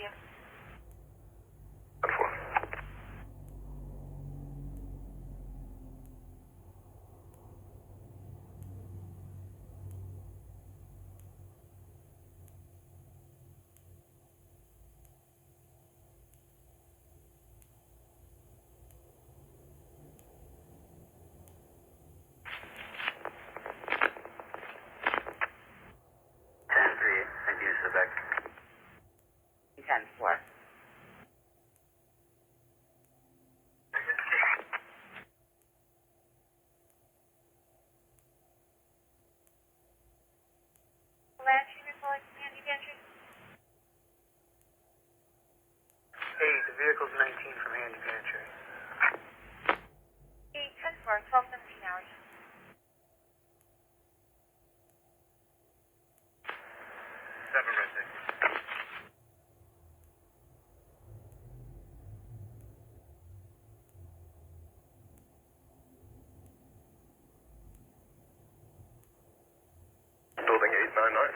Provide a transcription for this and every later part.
you. Suffolk. 10-4. Last unit calling from Handy Pantry. Hey, the vehicle's 19 from Handy Pantry. 10-4, 12-17 hours. 7 missing. Building 899.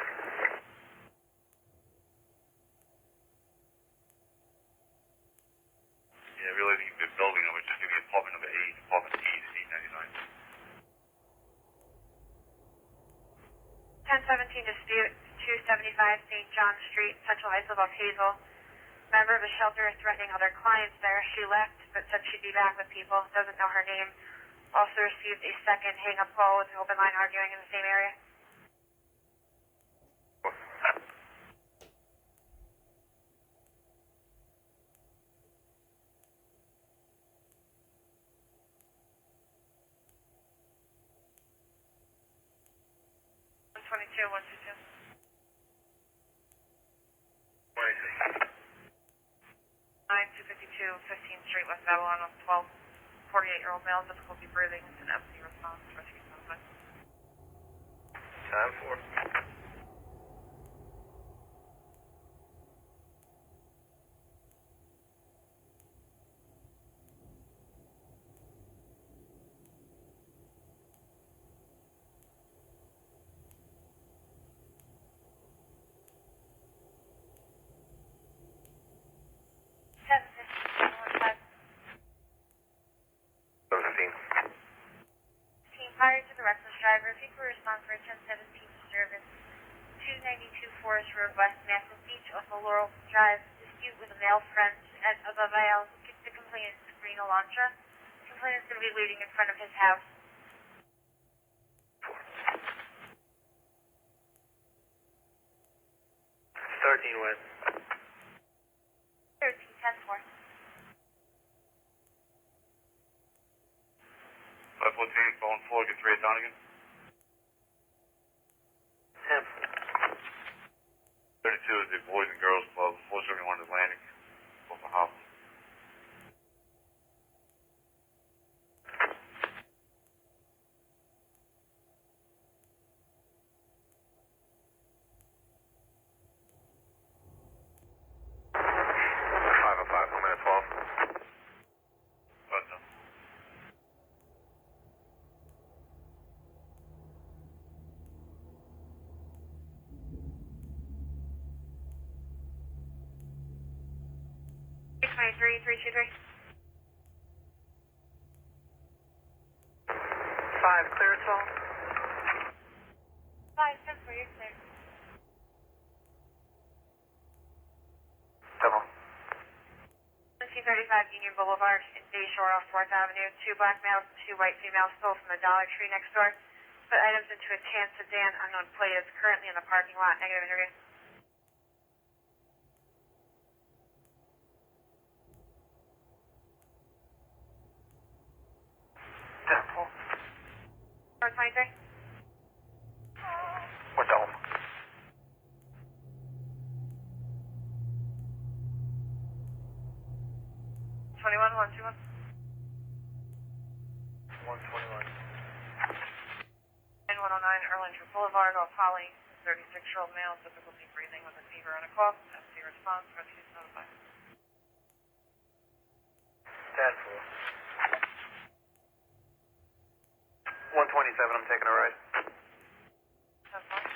Yeah, realizing a good building, I would just give you apartment number 8, apartment E to 899. 10-17 dispute, 275 St. John Street, Central Heights, above Hazel. Member of a shelter threatening other clients there. She left, but said she'd be back with people. Doesn't know her name. Also received a second hang-up call with an open line arguing in the same area. One 122. 252 15th Street, West Babylon, 12, 48-year-old male, difficulty breathing, it's an empty response, rescue suspect. Time for. Prior to the reckless driver, if you could respond for a 1017 disturbance, 292 Forest Road West, Massive Beach, off of Laurel Drive, dispute with a male friend at Abavail, the complainant's Green Elantra. The complainant's going to be waiting in front of his house. 13 West. 13, 10-4. 514, phone 4, get 3 at Donegan. 10. 32 is the Boys and Girls Club, 471 Atlantic, off the house. Three, 323. 5, clear as well. 5, 10-4, you're clear. 7. 1735 Union Boulevard in Bayshore off 4th Avenue. 2 black males and 2 white females stole from the Dollar Tree next door. Put items into a tan sedan, unknown plate, is currently in the parking lot. Negative interview. Temple. 423. What's home? 21, 121. 121. And 109 Erlanger Boulevard off Holly. 36-year-old male, difficulty breathing with a fever and a cough. MC response, rescue notified. 10-4. 127, I'm taking a ride. 10-4.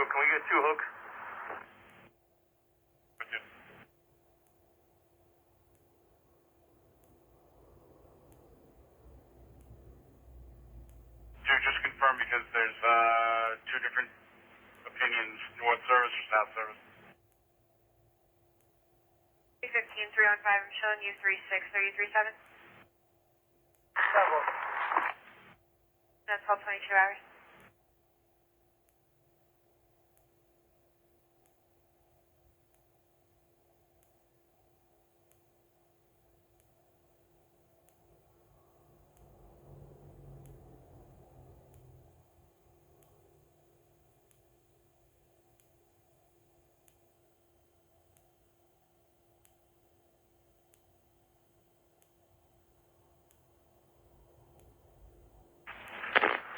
can we get 2 hooks? Okay. Dude, just confirm because there's 2 different opinions, north service or south service. 315, 315, I'm showing you 36. Are you 37? Double. That's all 22 hours.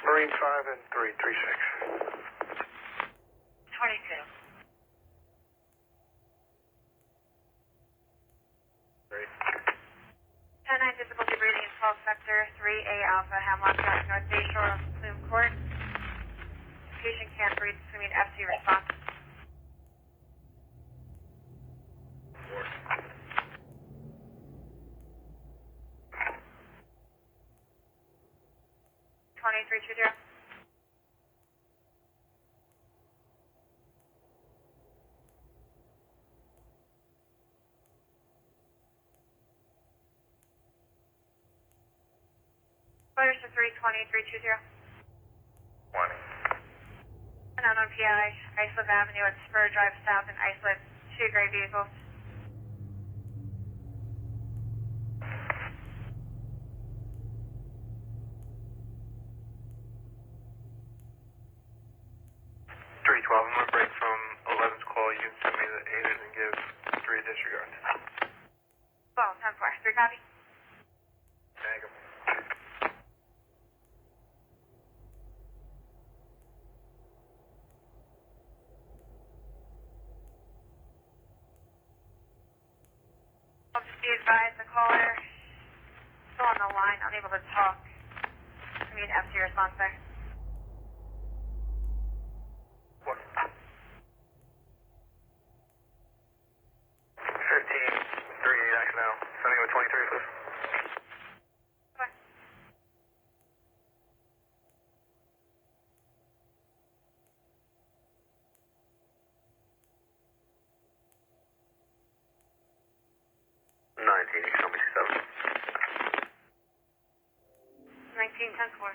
Marine 5 and 336. 22. Great. 10-9 difficulty breathing in 12 sector 3A Alpha Hemlock Drive North Bay Shore of Plume Court. Patient can't breathe, assuming FC response. 2320. Fires to 320, 320. 20. An unknown PI, Islip Avenue at Spur Drive South in Islip. 2 gray vehicles. I'm going to break from 11's call. You can send me the 8's and give 3 a disregard. Well, 10-4. 3 copy. Tag him. I'll just be advised the caller still on the line, unable to talk. I mean, FC response there. What? 15, 3-8 now. Sending with 23, please. Bye. 19, you can show me 7. 19, 10-4.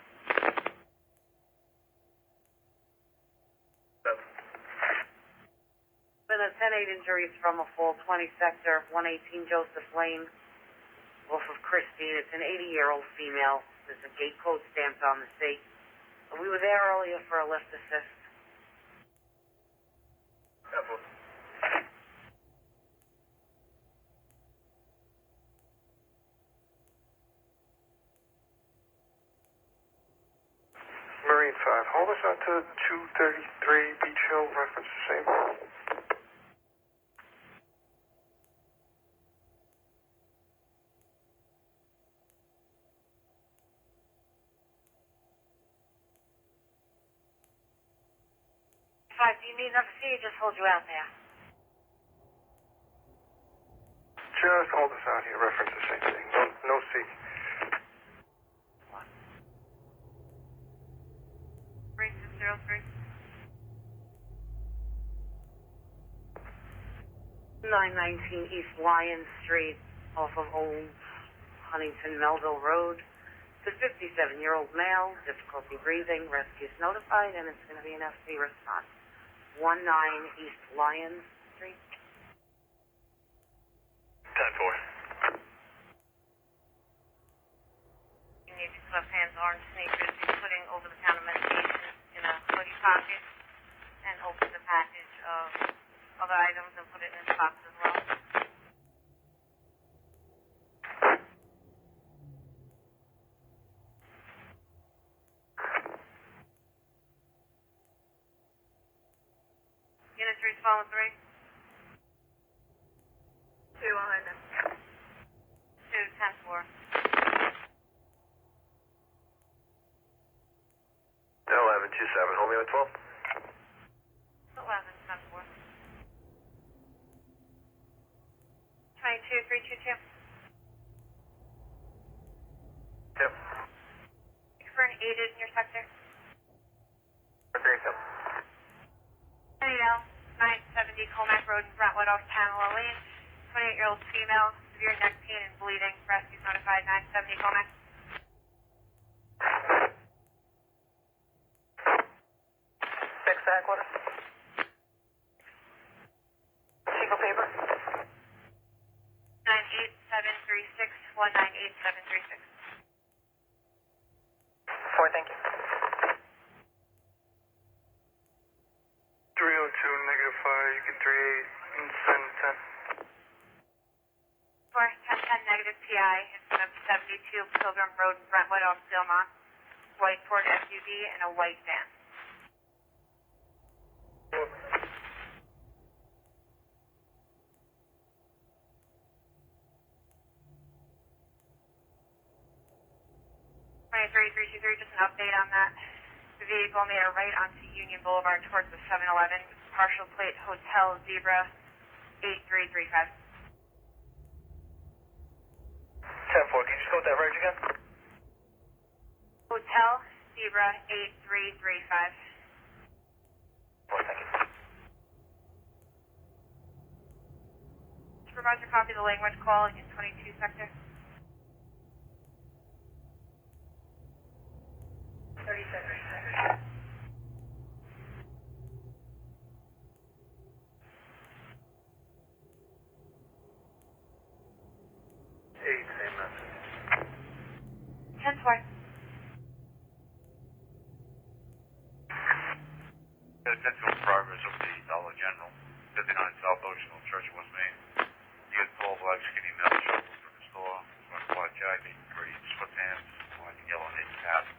7. Been a 10-8 injuries from a fall, 20 sector, 118 Joseph Lane, off of Christine. It's an 80-year-old female. There's a gate code stamped on the seat. We were there earlier for a lift assist. Marine 5, hold us out to 233 Beach Hill, reference the same. Do you need another C or just hold you out there? Just hold us out here, reference the same thing. No C. 3603. 919 East Lyon Street, off of Old Huntington Melville Road. It's a 57-year-old male, difficulty breathing, rescue's notified, and it's going to be an FC response. 19 East Lyon Street. 10-4. You need to clip hands, orange sneakers. You're putting over-the-counter medication in a hoodie pocket and open the package of other items and put it in his box as well. Unit 3 swollen 3. 2 behind him. 2, 10-4. 11-27, hold me with 12. 22322. Yep. For an aided in your sector. Great, yep. Sunnyvale, 970 Colmac Road in Brentwood off Pamela Lane. 28-year-old female, severe neck pain and bleeding. Rescues notified, 970 Colmac. Six Aqua. Single paper. 98736198736. 4, thank you. 302, negative 5, you can 38 and send 10. 1010 negative PI in front of 72 Pilgrim Road in Brentwood off Dilmont. White Ford SUV and a white van. Just an update on that. The vehicle made a right onto Union Boulevard towards the 7-Eleven. Partial plate Hotel Zebra 8335. 10-4, can you just go with that range again? Hotel Zebra 8335. 4, thank you. Supervisor, copy the language call in 22 sector. 30 seconds. 8, same message. 10-4. Attention progress of the Dollar General, 59 South Ocean Church, West Main. You get tall black skinny male shuffle from the store, wearing a black jacket, gray sweatpants, wearing a yellow knit cap,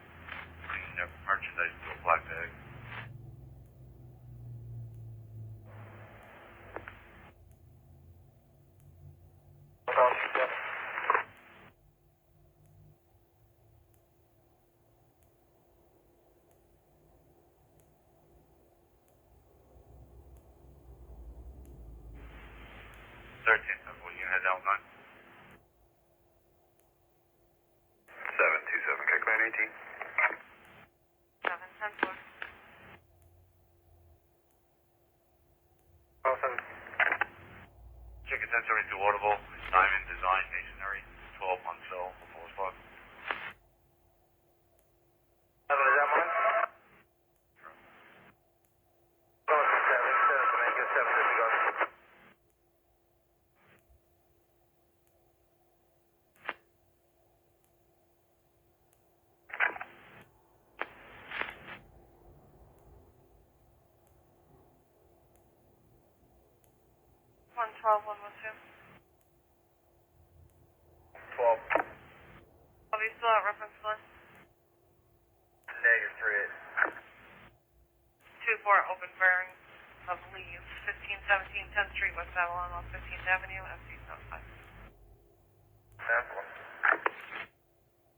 bringing their merchandise to a black bag. Will you head out 9? 727, Kirkland 18. 7-10-4. Awesome. Chicken 1072 Audible, Diamond Design Masonry, 12 months sell before spot. Is that mine? Oh, 7, can I get 7 disregard? One 12-112. 12. Are we still at reference list? Negative 38. 2-4 open bearing of leave. 1517 10th Street, West Avalon, off 15th Avenue, FC 5.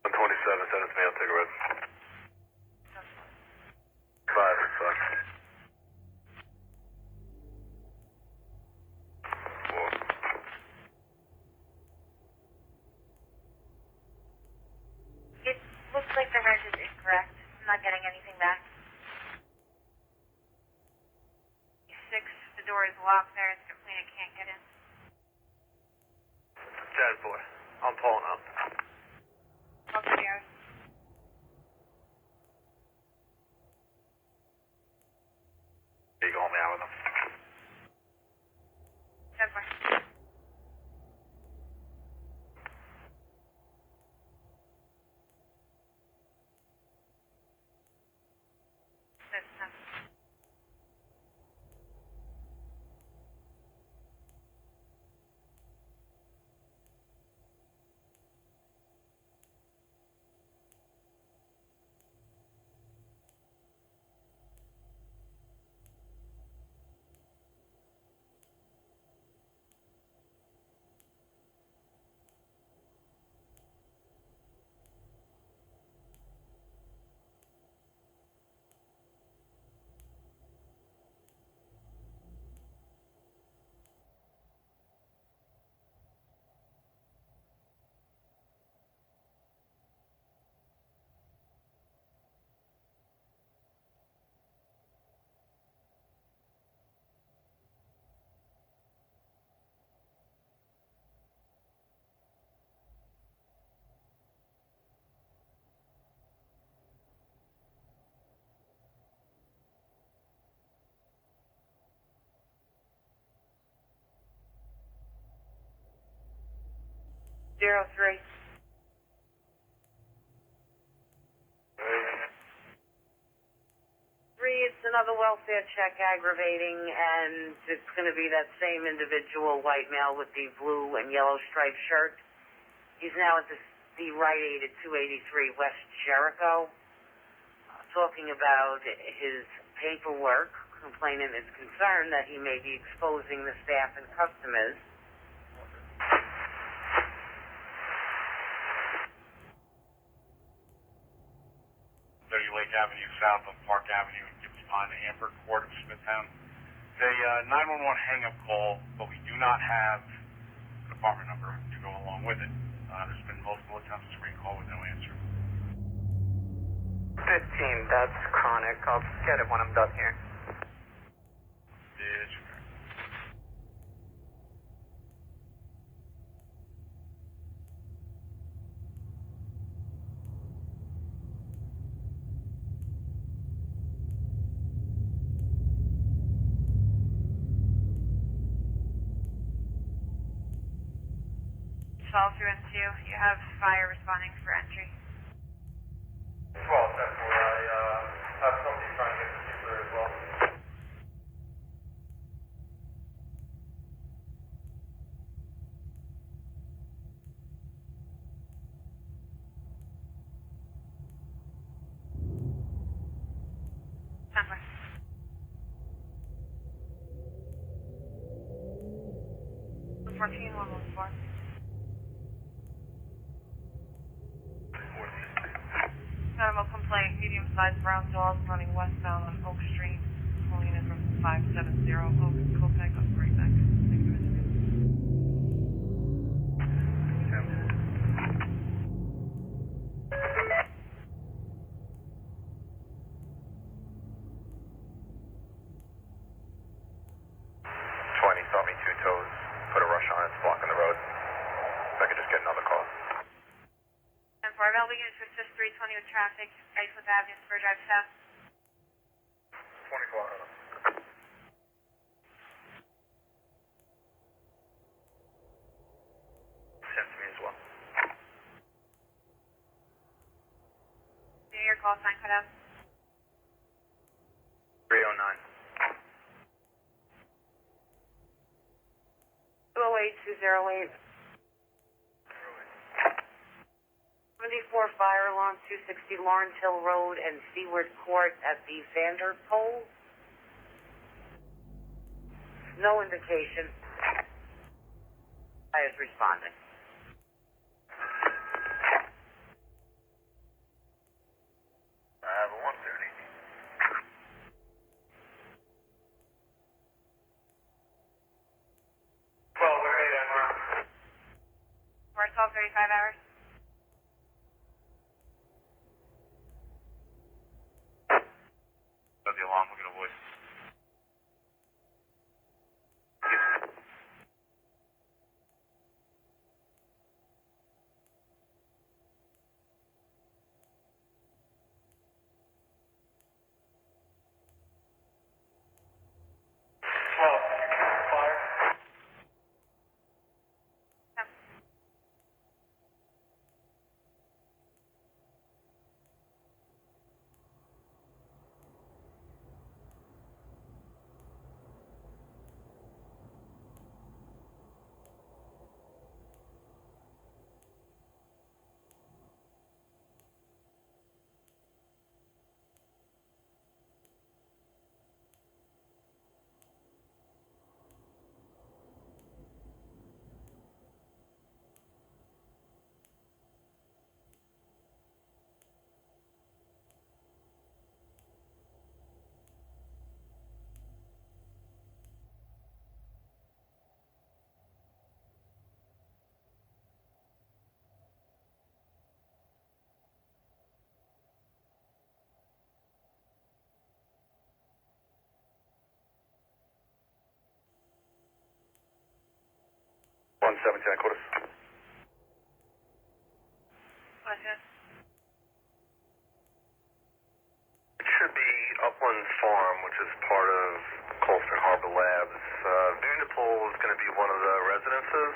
127, send it to me, I'll take a red. 5, fuck. 4. It looks like the reg is incorrect. I'm not getting anything back. 6, the door is locked there. It's complete. I can't get in. 10-4, I'm pulling up. Upstairs. You go home out with them. 10-4. 03. Three, it's another welfare check aggravating, and it's going to be that same individual, white male with the blue and yellow striped shirt. He's now at the Rite Aid at 283 West Jericho, talking about his paperwork. Complainant is concerned that he may be exposing the staff and customers. 30 Lake Avenue south of Park Avenue in Gibbs Pond, Amber Court of Smithtown. It's a 911 hang-up call, but we do not have an apartment number to go along with it. There's been multiple attempts to recall with no answer. 15, that's chronic. I'll get it when I'm done here. Bitch. Fall through and 2. You have fire responding for entry. 12, 10 4. I have somebody trying to get the super as well. Number. 114. Animal complaint, medium-sized brown dogs running westbound on Oak Street, pulling in from 570 Oak, Copeg, up right back. Thank you, Mr. Reed. 20, saw me 2 toes, put a rush on it, it's blocking the road. If I could just get another call. 10-4, available units to assist 320 with traffic, Iceland Avenue, Spur Drive South. 24. Send to me as well. New York call sign cut out. 309. 208, 208. 74 fire alarm, 260 Lawrence Hill Road and Seaward Court at the Vanderpool. No indication. I is responding. I have a 130. We're 12:35 hours. Got the alarm, look at the voice. One 17 quarters. What's this? It should be Upland Farm, which is part of Colston Harbor Labs. Vanderpool is going to be one of the residences.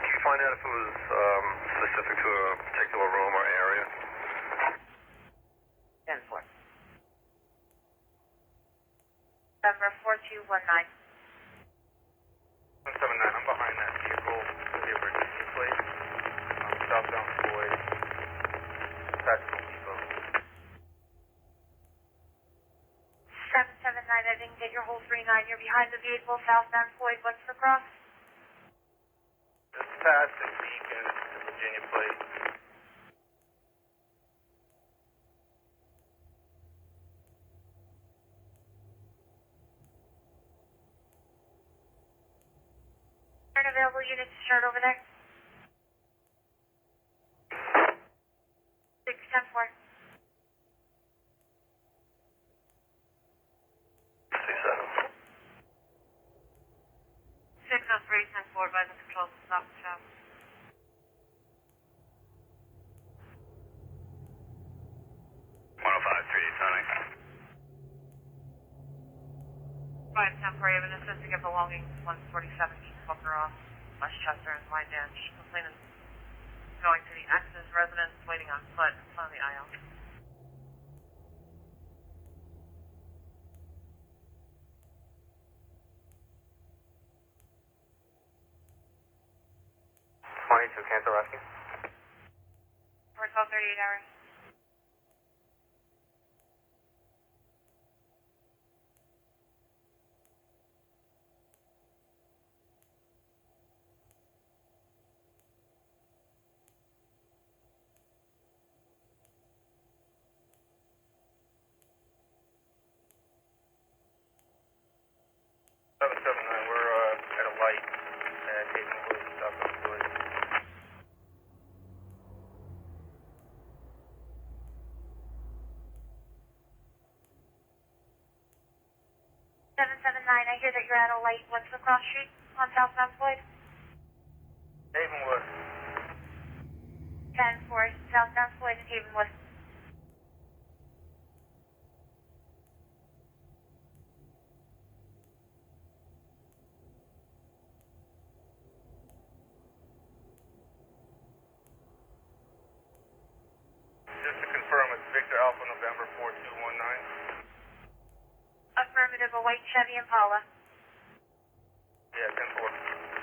Keep find out if it was specific to a particular room or area. 10-4. November 4219. 179, I'm behind that vehicle with the Virginia plate. Southbound Floyd. Tactical Depot. 779, I didn't get your whole 39. You're behind the vehicle, southbound Floyd. What's the cross? Just past and Beacon, the Virginia plate. An available unit to start over there. 610-4. 603-10-4 by the control to stop the traffic. 105-3, Tony. 510-4, you have an assistant get belongings 147 East Booker off, Westchester and Wyandanch. Complainant going to the X's residence, waiting on foot in front of the aisle. Cancel rescue. For 12:38 hours. We're at a light at Havenwood, Southbound Floyd. 779, I hear that you're at a light. What's the cross street on southbound Floyd? Havenwood. 10-4, southbound Floyd and Havenwood. Just to confirm, it's Victor Alpha November 4219. Affirmative, a white Chevy Impala. Yeah, 10-4. Administrator.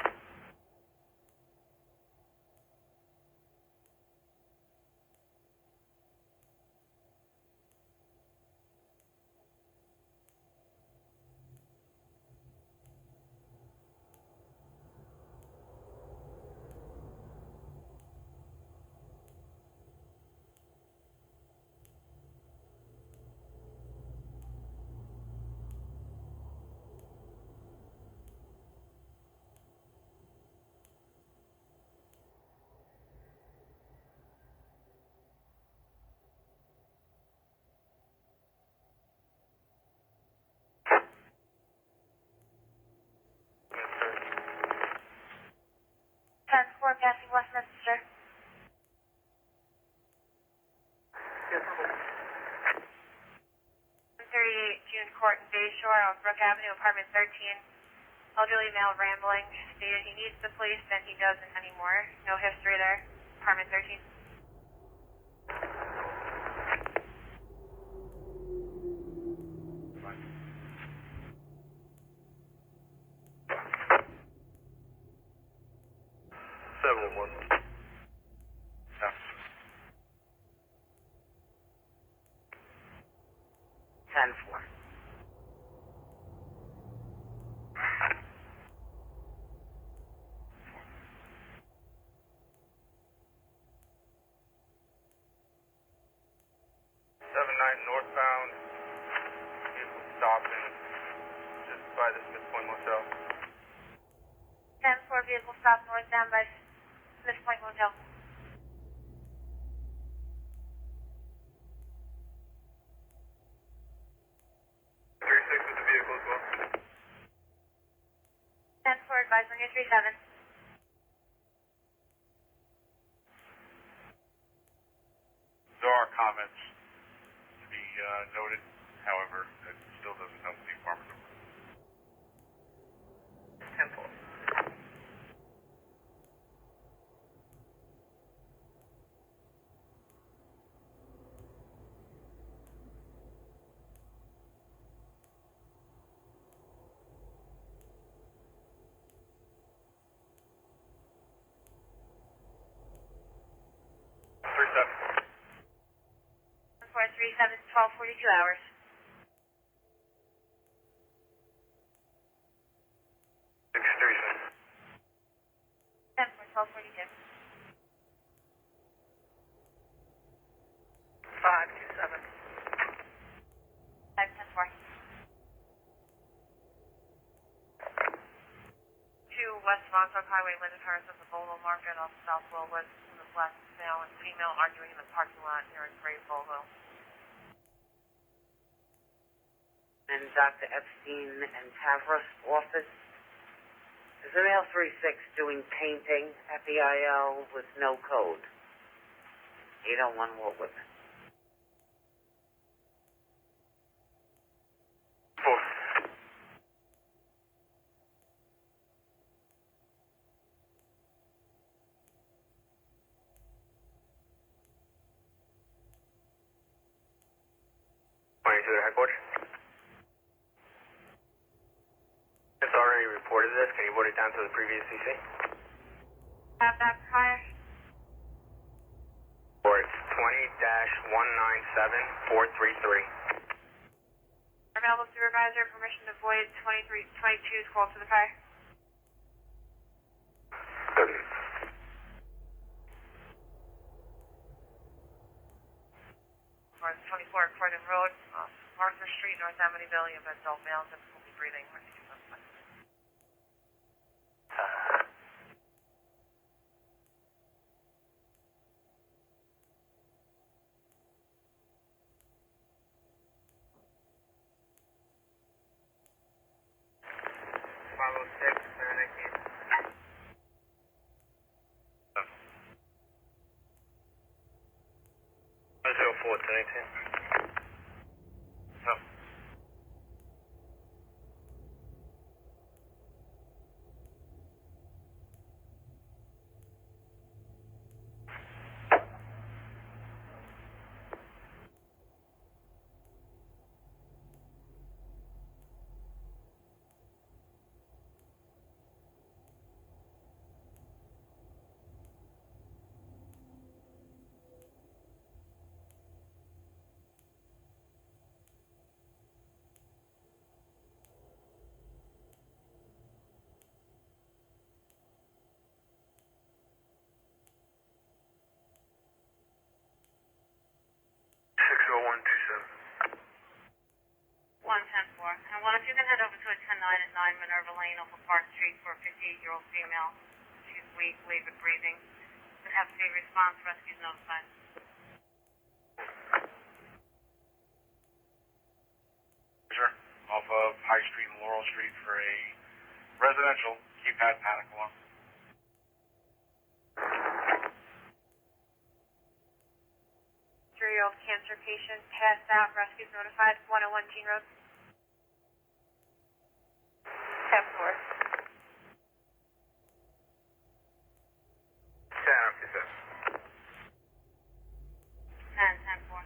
10-4, passing Westminster. Yes, 38 June Court in Bayshore on Brook Avenue, apartment 13. Elderly male rambling. Stated he needs the police, then he doesn't anymore. No history there. Apartment 13. Seven and one. 10-4. 79 northbound. Vehicle stopping just by the Smith Point Motel. 10-4, vehicle stopped northbound by Smith Point Motel. 36 with the vehicle as well. 10-4, advisor near 37. There are comments to be noted, however, that still doesn't help the affirmative. 10-4. 1037, 1242 hours. 637. 10.1242. 527. 510-4. 2 West Montauk Highway, Linden Terrace at the Bolo Market off South Wellwood. The black male and female arguing in the parking lot here in Gray Bolo. And Dr. Epstein and Tavros office. There's a male 36 doing painting at the IL with no code. 801 Warwood. 4. Pointing to their headquarters. It's already reported this. Can you put it down to the previous CC? Have that prior. Or it's 20-197433. Available supervisor, permission to void 2322's call to the fire. Or 24 Croydon Road, Arthur Street, North Amityville. You have adult male, difficulty breathing. Rescue suspect. And one, if you can head over to a 109 at 9 Minerva Lane off of Park Street for a 58-year-old female. She's weak, labored breathing. Would have to be response, rescues notified. Sure. Off of High Street and Laurel Street for a residential keypad panic alarm. Three-year-old cancer patient passed out. Rescues notified. 101 Jean Road. 10-4. 10-4.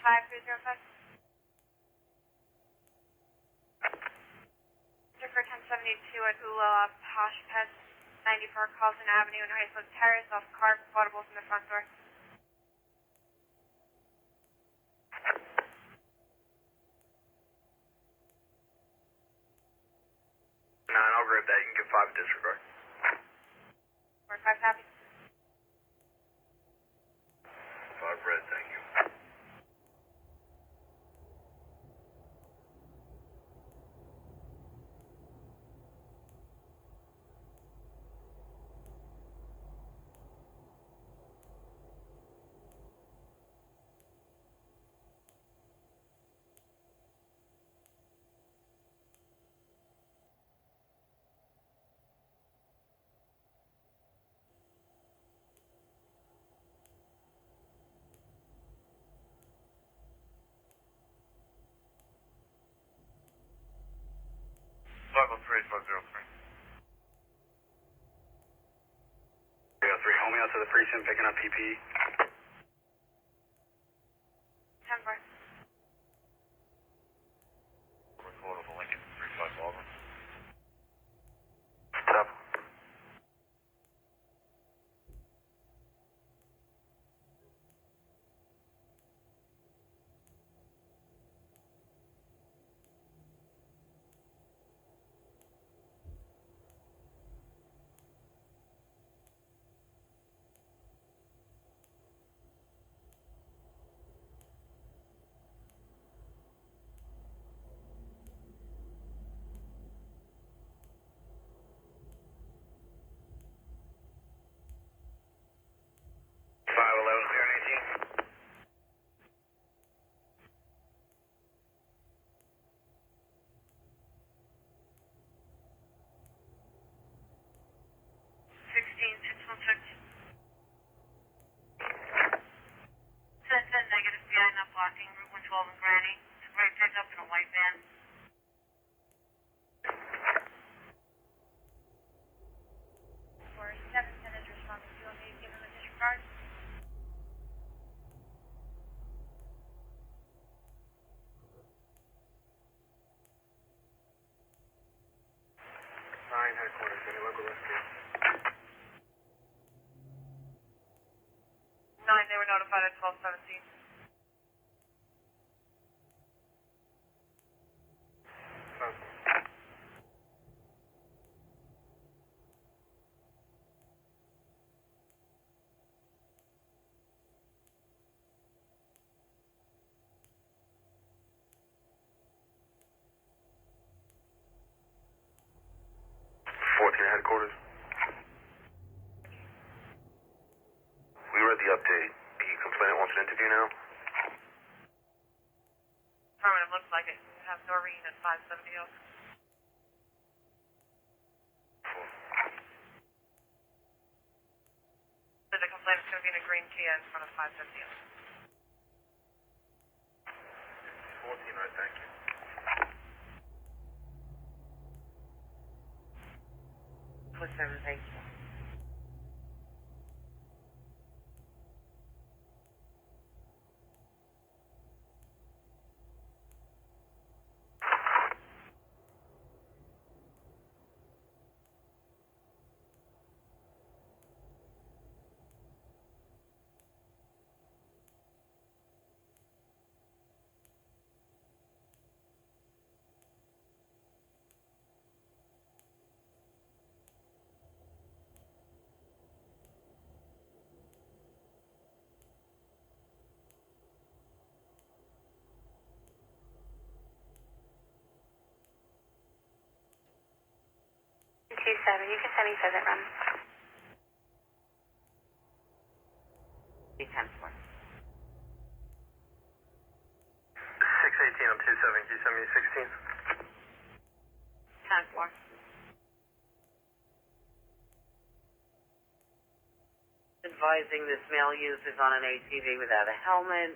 Five 305. For 1072 at Ula Posh Pets, 94 Carlton Avenue and Iceland Terrace off Clark, audibles in the front door. I'll grab that. You can get 5 disregard. 45 copy. 5 red, thank you. 8503. 303, hold me out to the precinct, picking up PP. 10-4. Report of a Lincoln 35 Auburn. Stop. Negative PI not blocking Route 112 in Granny. It's a gray pickup in a white van. 710 is responding. Do you want me to give him a disregard? Headquarters, any local rescue? 9, they were notified at 1217. Headquarters. We read the update. The complainant wants an interview now? Affirmative, looks like it. We have Doreen at 570 Oak. So the complainant's going to be in a green Kia in front of 570 Oak. 14, right, thank you. 47, thank you. You can send me visit run. 10-4. 618 on 27, can you send me 16? 10-4. Advising this male user's on an ATV without a helmet.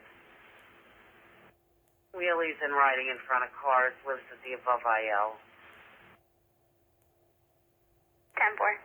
Wheelies and riding in front of cars, lives at the above IL. 10-4.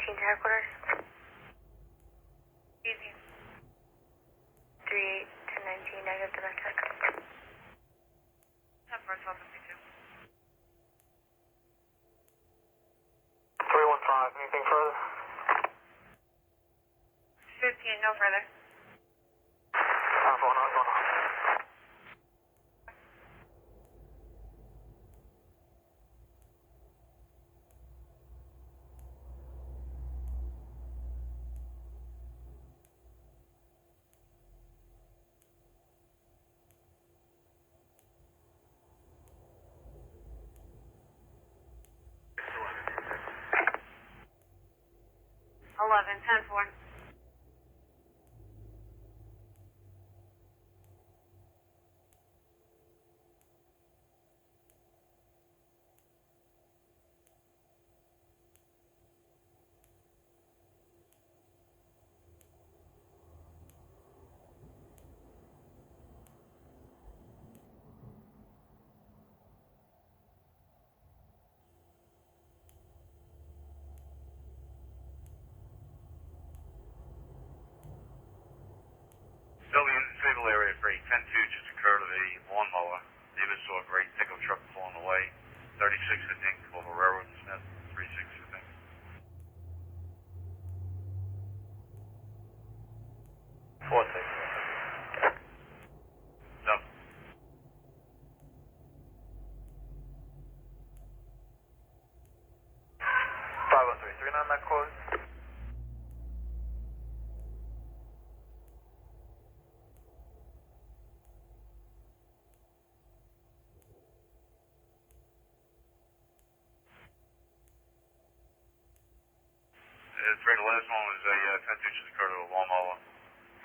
Headquarters. Easy. 38 to 19 negative domestic. 10-4, 1252. 315, anything further? 15, no further. 949, going on. 10-4. Shelby in the stable area for a 10-2 just occurred of a lawnmower. Neighbors saw a great pickup truck pulling away. 36, I think, over Railroad and Smith. 36, I think. 4-6. No. 503, 3 on that code. The last one was a 10-2 just occurred of a lawnmower.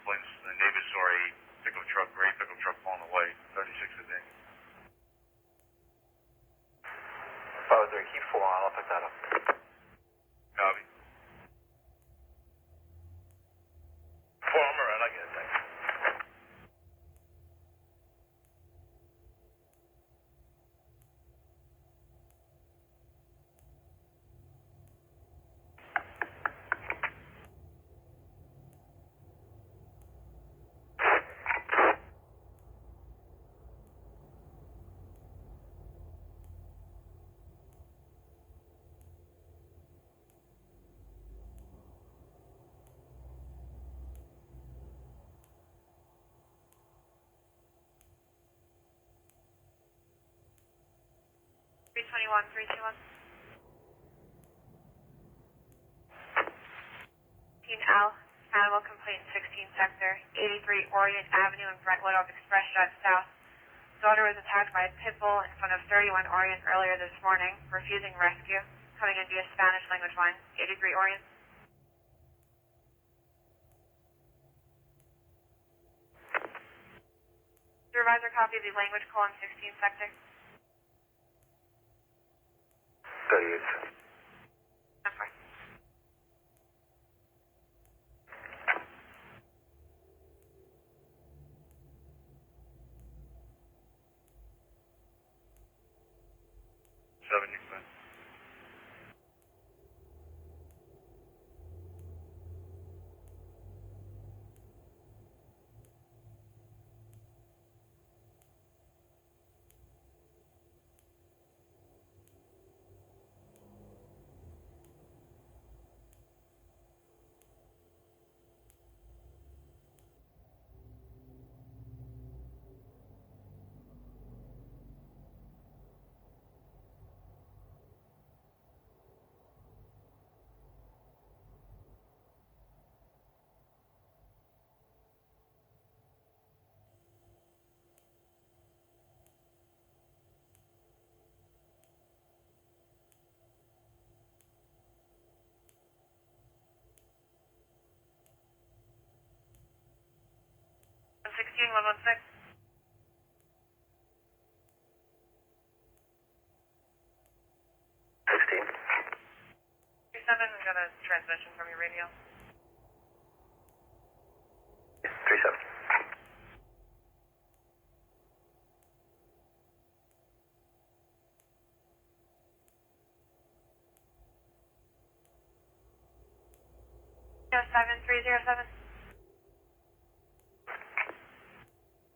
The neighbors saw a pickup truck, great pickup truck pulling away. 36, I think. 503, keep 4 on, I'll pick that up. Copy. 4, I'm around, I get it, thanks. Al, animal complaint 16 sector, 83 Orient Avenue in Brentwood off Express Drive South. Daughter was attacked by a pit bull in front of 31 Orient earlier this morning, refusing rescue, coming in via Spanish language line, 83 Orient. Supervisor, copy the language call in 16 sector. 38. Number. You can. 116, 116. 16. 37, we got a transmission from your radio. 37. No, 7307.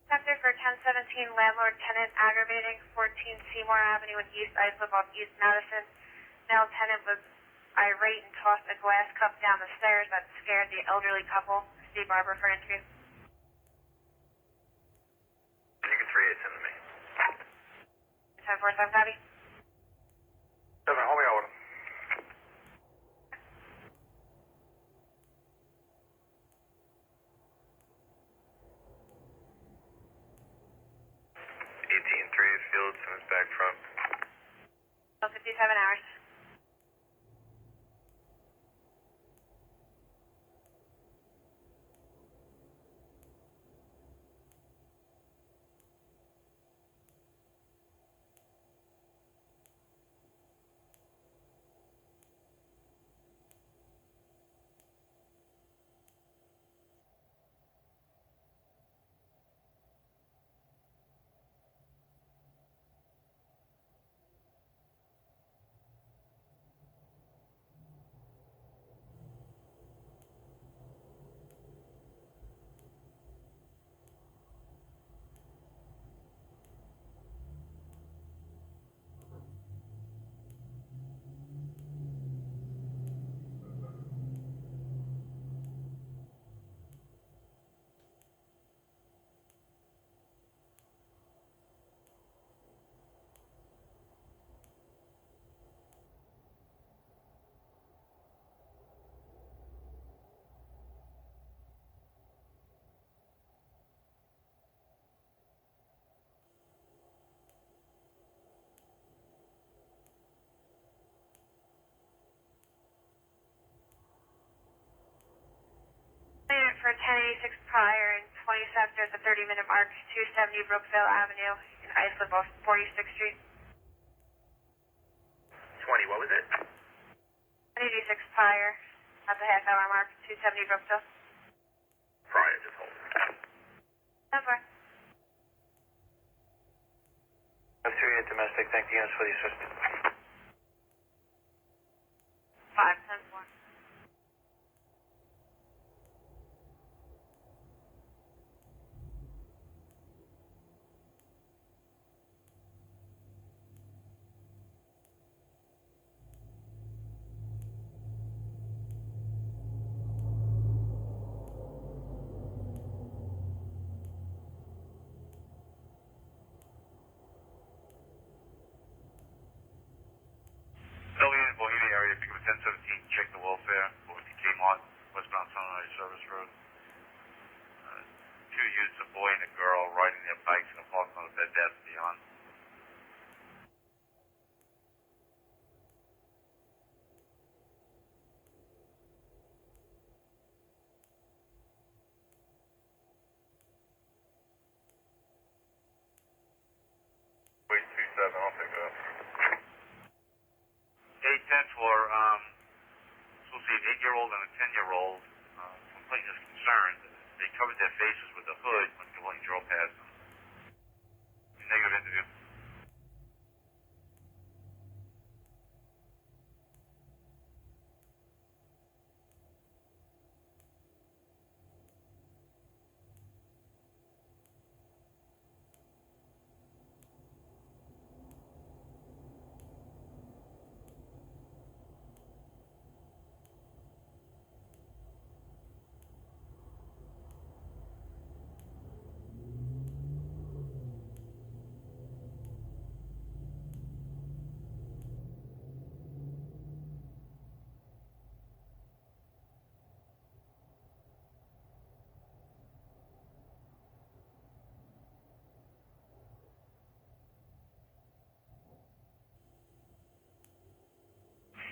Sector for 1017, landlord tenant aggravating, 14 Seymour Avenue in East Islip off East Madison. Male tenant was irate and tossed a glass cup down the stairs that scared the elderly couple. Steve Barber for an interview. You can 3-8 send to me. 1047, copy. 7, hold me out with him. Field, Simmons back front. 57 hours. for 1086 prior and 27th at the 30-minute mark, 270 Brookville Avenue in Islip off 46th Street. 20, what was it? 1086 prior at the half-hour mark, 270 Brookville. Prior, just hold it. No more. 2-8 domestic, thank the units for the assistance. 510-4. Building in Bohemia area, pick up a 1017, check the welfare, over to Kmart, westbound Sunrise Service Road. Two youths, a boy and a girl, riding their bikes in a parking lot of Bed Bath & Beyond. Wait, 27, I'll pick it up. 810 for, supposed to be an 8-year-old and a 10-year-old. Complaint is concerned. They covered their faces with a hood when the complaint drove past them. Negative interview.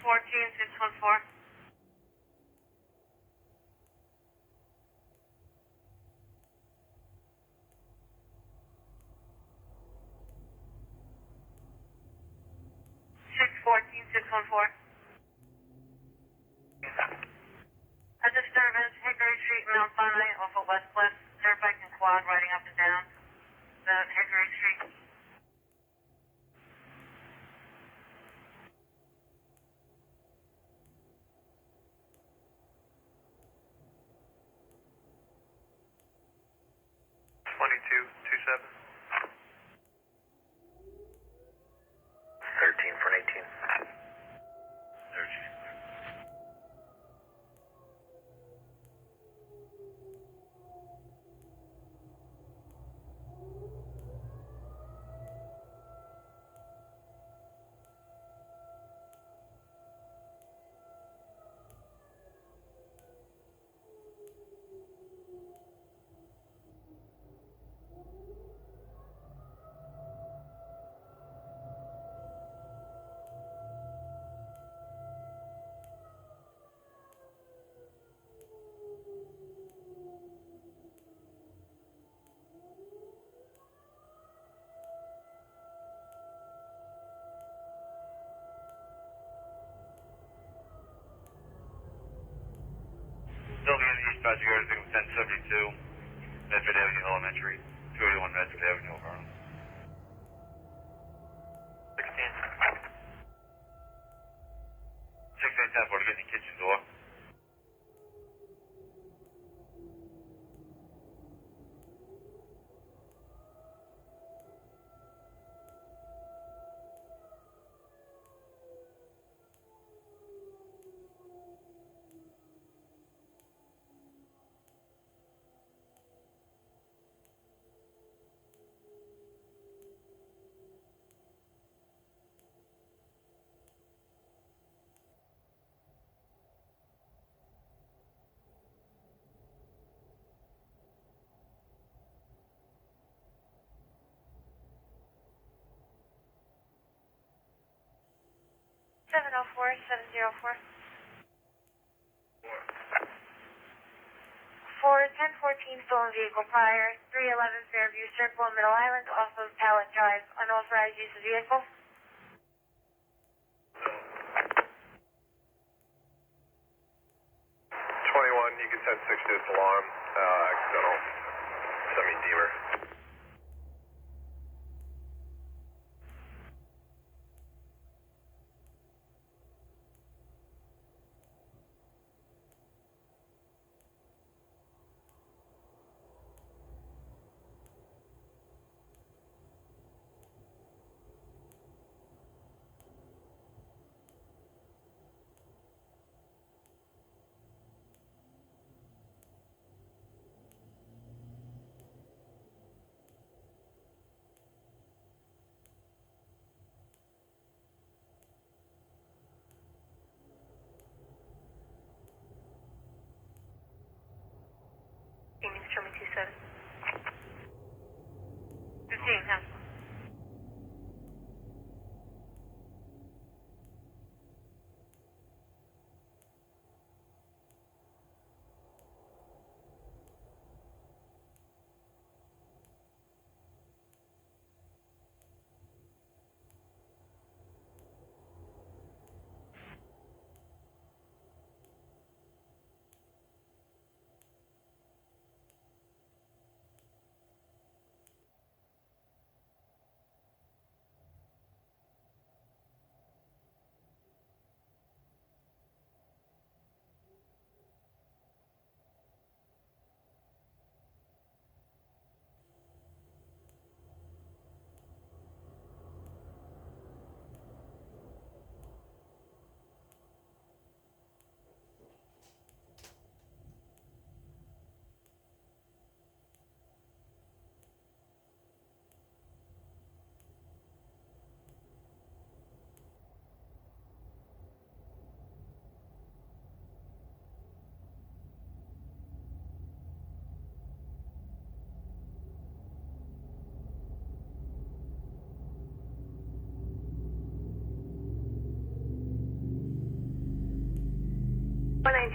Fourteen 614. A disturbance, Hickory Street, Mount Sinai, off of West Cliff. Dirt bike and quad riding up and down the Hickory Street. For an 18. Building in East Patrick area, pick up 1072, Medford Avenue Elementary, 281 Medford Avenue, over. 16. 6810 for to get in the kitchen door. Seven oh four 704. 4 1014 stolen vehicle prior, 311 Fairview Circle in Middle Island, off of Pallet Drive, unauthorized use of vehicle. 21, you can send 6 to this alarm, accidental semi-deamer. Show me 27. 15, huh?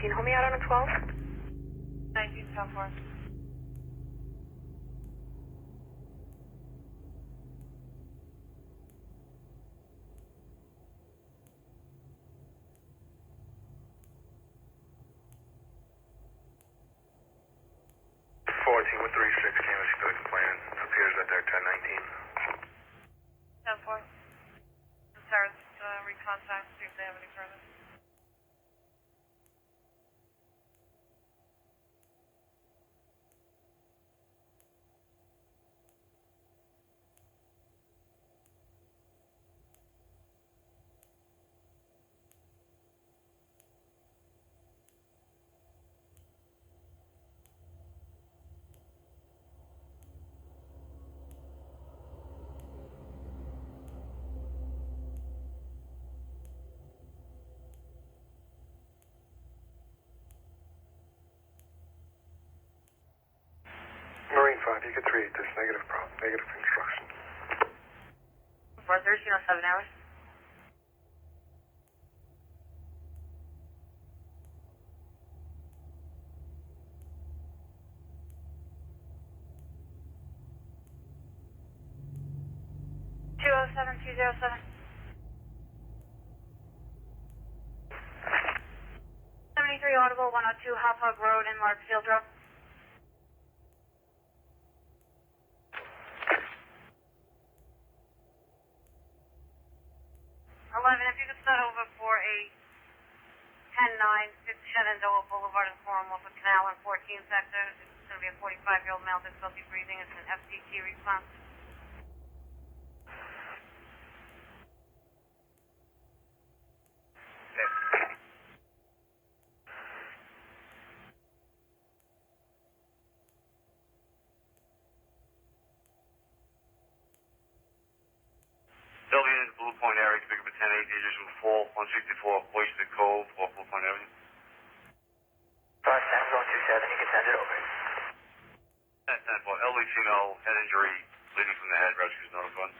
Hold me out on a 12. 19, Southwest. With 36 canvas good plan. Appears that they're 1019. 10-4. Sarah, recontact, see if they have any further. Marine 5, you get 38 this negative instruction. 41307 hours. Two 207. 73 Audible 102 Hop Hog Road in Larkfield Road. 11, if you could start over for a 10-9, 57 Doa Boulevard in Coram off of Canal and 14 sector. It's going to be a 45-year-old male, difficulty breathing. It's an FTT response. They'll be in the Blue Point area to pick up a 10-8 users who fall 164 Oyster Cove off Blue Point Avenue. 510 zone 27, you can send it over. 10-10 for elderly female, head injury, bleeding from the head, rescue is notified.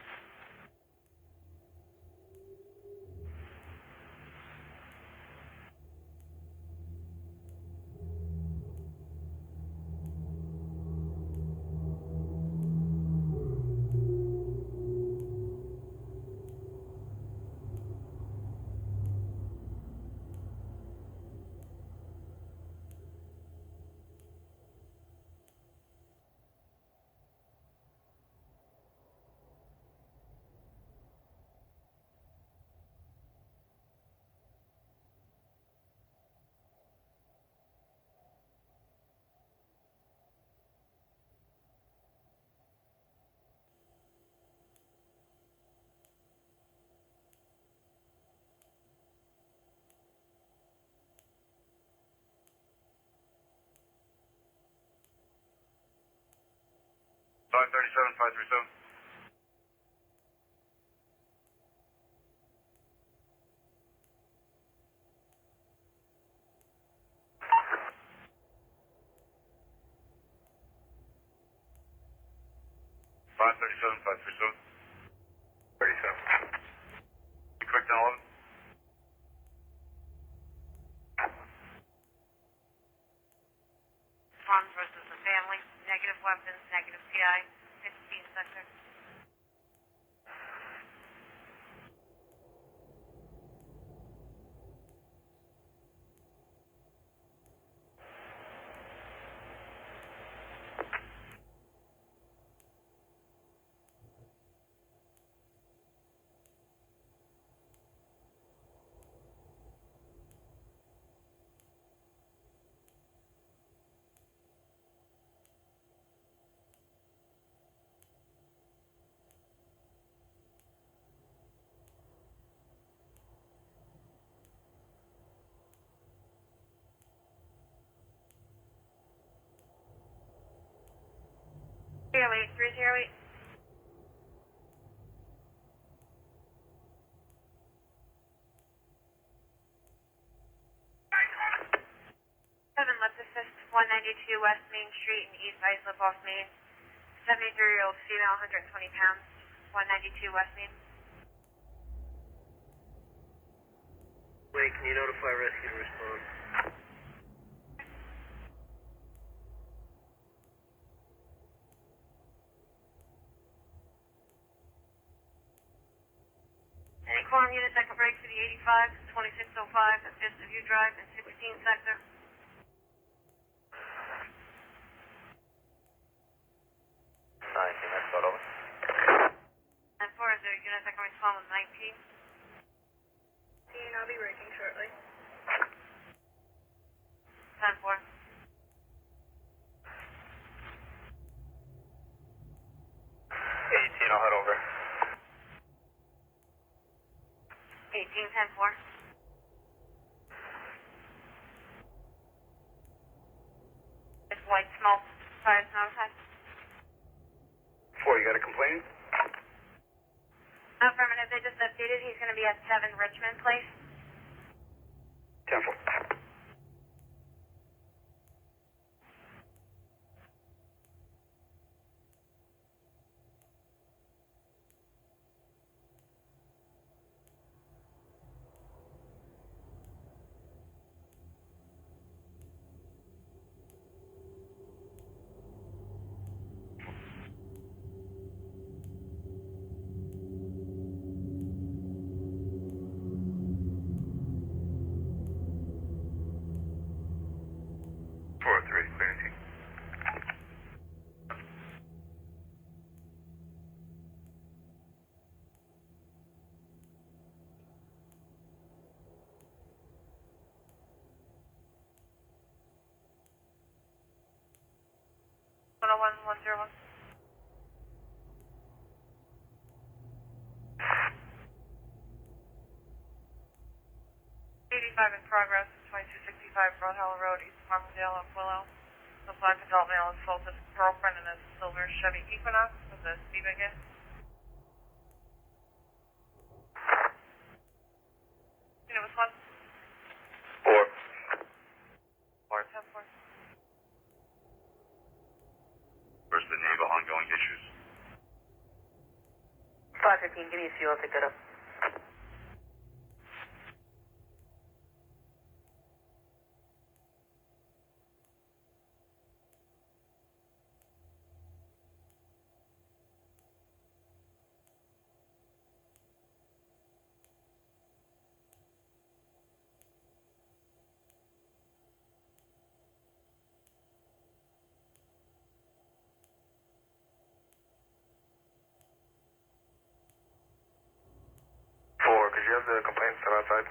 537, 537. Five 537. 37. Be quick 1011. Funds versus the family, negative weapons, negative PI, 15 sector. Zero 308. Seven left assist, 192 West Main Street in East Islip off Main. 73-year-old female, 120 pounds, 192 West Main. Wait, can you notify rescue to respond? Any quorum units that can break for the 85, 2605 at Fifth of View Drive in 16 sector. 19, that's about over. And four is there units that can respond with 19. I'll be breaking shortly. 10-4. 18, I'll head over. 18, 10-4. It's white smoke. Fires notified. 4, you got a complaint? Affirmative, they just updated. He's going to be at 7 Richmond Place. 10-4. One oh one 101. 85 in progress, 2265 Broadhill Road, East Farmingdale, of Willow. The black adult male assaulted his girlfriend in a silver Chevy Equinox with a speed ticket. You know, it was one. 4. 4, 10-4. Where's the neighbor ongoing issues? 515, give me a few, I'll pick that up. Could you have the complaint still outside?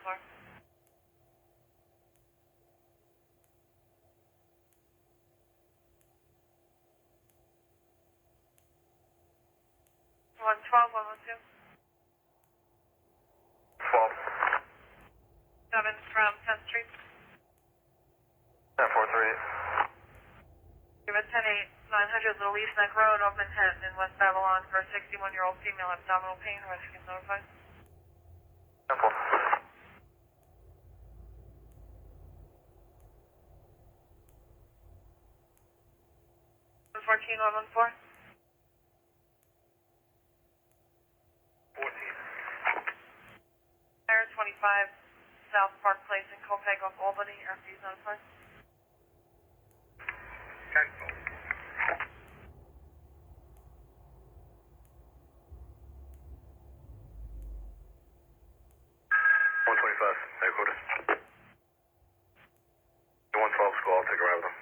4. 112, 112. 12. 7 from 10th Street. 10-4-3. You have a 10-8, 900 Little East Neck Road, Old Manhattan, in West Babylon, for a 61-year-old female abdominal pain. Rescue notified. 10-4. 114, 114. 14. Fire 25, South Park Place in Copago, Albany. RFD notified. 10-4. 125, headquarters. The 112 school, I'll take a ride with them.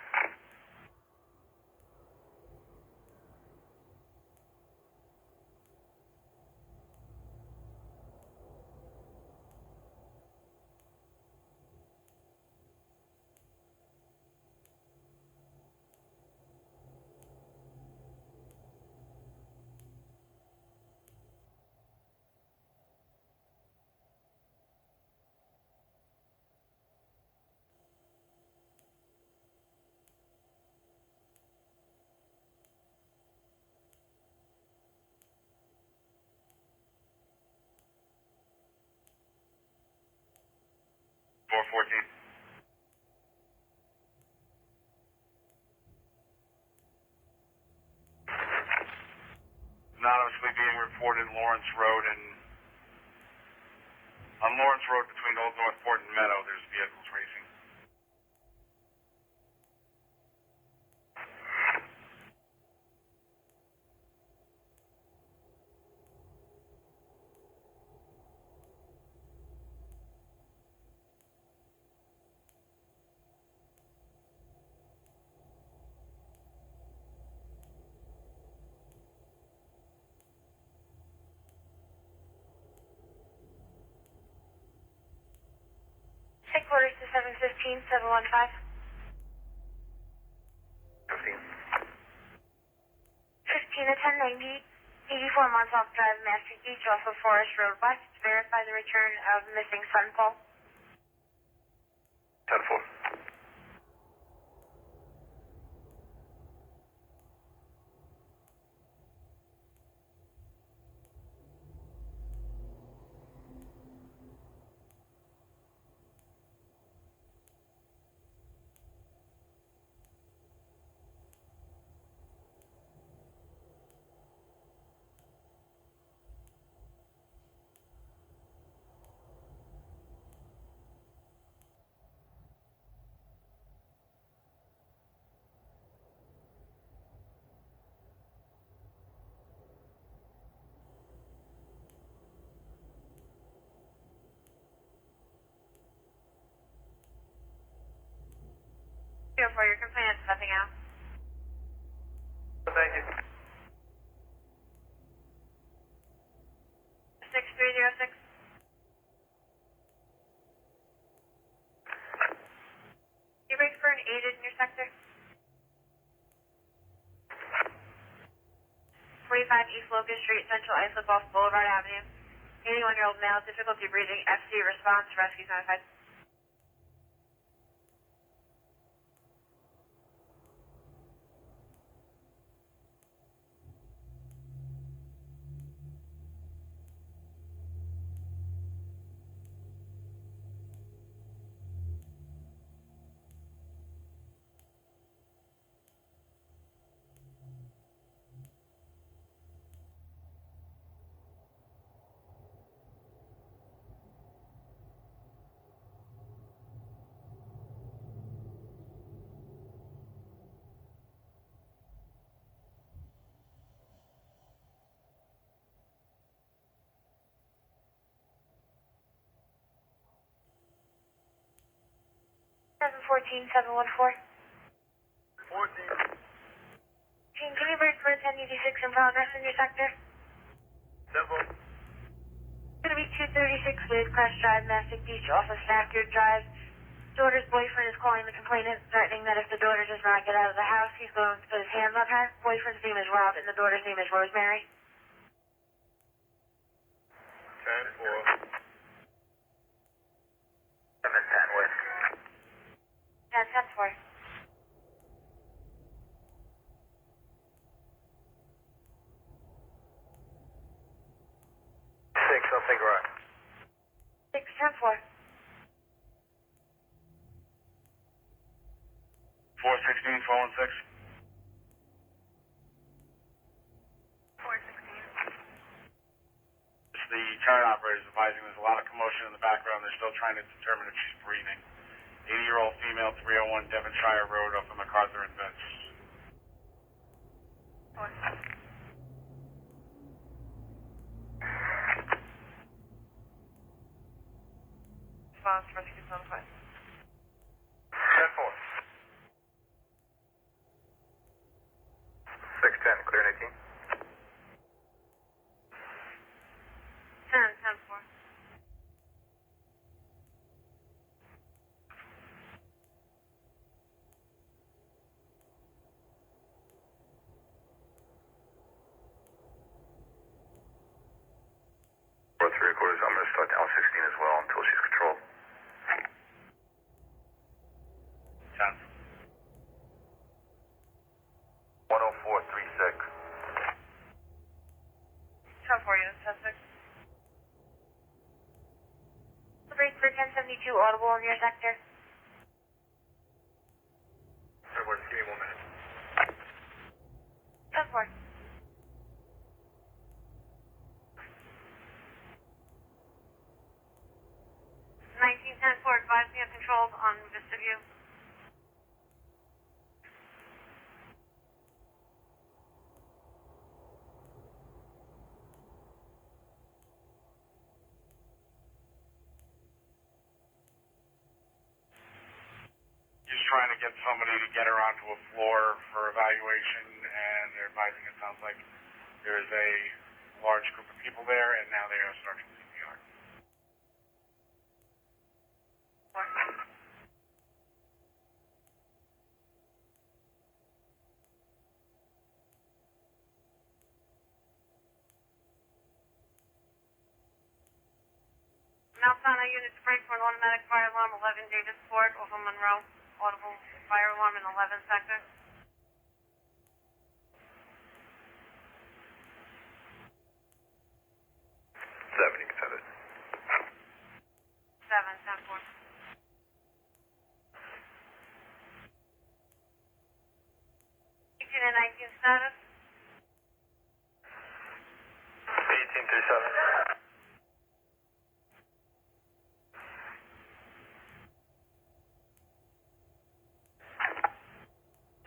Anonymously being reported Lawrence Road and on Lawrence Road between Old Northport and Meadow, there's vehicles racing. Headquarters to 715, 715. 15. 15 to 1090, 84 Montauk Drive, Master Beach, off of Forest Road West. Verify the return of missing son Paul. 10-4. Here for your complaint, nothing else. Thank you. 6306. You break for an aided in your sector? 45 East Locust Street, Central Islip off Boulevard Avenue. 81-year-old male, difficulty breathing, FC response, rescue notified. Seven 714. 14. Team, can you break for 1086 in progress in your sector? 10-4. Gonna be 236 Wavecrest Drive, Mastic Beach, off of Snackyard Drive. Daughter's boyfriend is calling the complainant, threatening that if the daughter does not get out of the house, he's going to put his hands on her. Boyfriend's name is Rob, and the daughter's name is Rosemary. 10-4. 710 West. Yeah, 10-4. 6, I'll take a ride. 6-10-4. 416, 416. 416. The chart operator is advising there's a lot of commotion in the background. They're still trying to determine if she's breathing. 80-year-old female, 301 Devonshire Road off of MacArthur and Vince. Response, rescue notified. 10-4. 610, clear 18. 10-4. Or 3/4, I'm going to start down 16 as well until she's controlled. 10. 10436. 10-4, unit 10-6. Break for 1072 audible in your sector. Everyone, give me 1 minute. 10-4. 19-10-4, advise me of controls on Vista View. Just trying to get somebody to get her onto a floor for evaluation, and they're advising it sounds like there's a large group of people there, and now they are starting CPR. Mount Sinai units break for an automatic fire alarm, 11 Davis Court, off of Monroe. Audible fire alarm in 11 sector. 70, contended. 7-10-4. 18 and 19 status. 1837.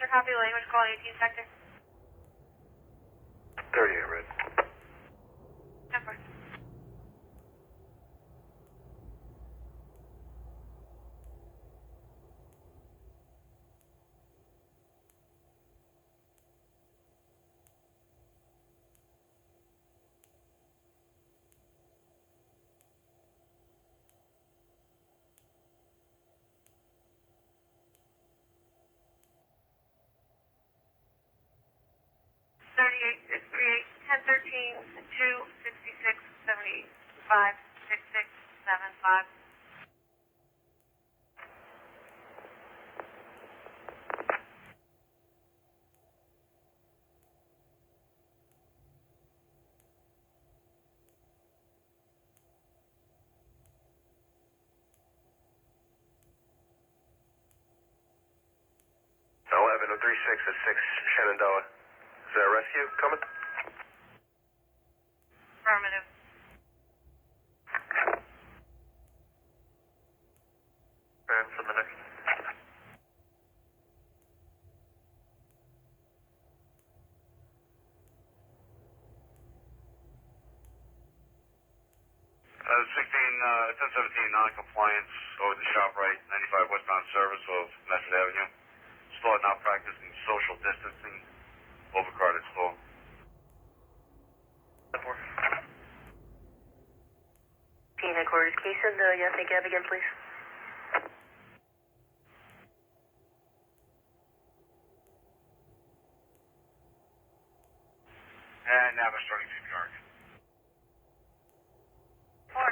Copy language, call 18 sector. 38, red. 10-4. Thirty-eight, 38, 1013, 2, 66, 78, 5, 66, 7, 5. Eleven 036 at 6 Shenandoah. Is there a rescue coming? Affirmative. And for the next. Uh, 1017 non-compliance over the ShopRite 95 westbound service of Method Avenue. Store not practicing social distancing. Overcrowded store. 10-4. Service. Can you send the Yasne cab again, please? And now they're starting CPR again. Four.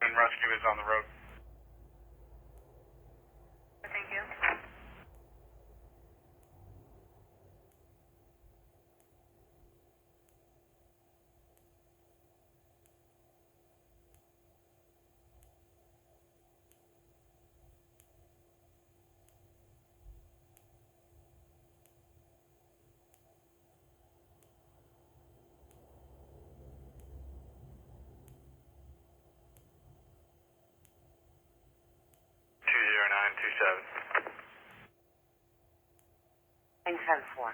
And rescue is on the road. Thank you. Line 10-4.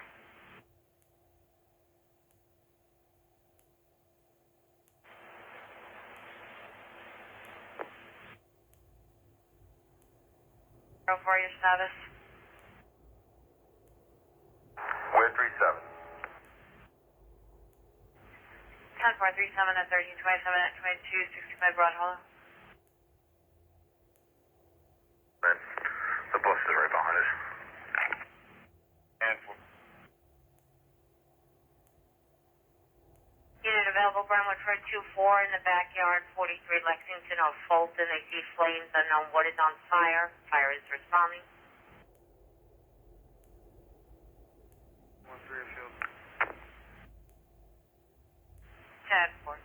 For your status. We're 37. 10-4-37 at 1327 at 2265 Broad Hollow. Man, the bus is right behind us. And Unit available, Brentwood for 2-4 in the backyard, 43 Lexington of Fulton. They see flames, unknown what is on fire. Fire is responding. 1-3 field. Chad 4.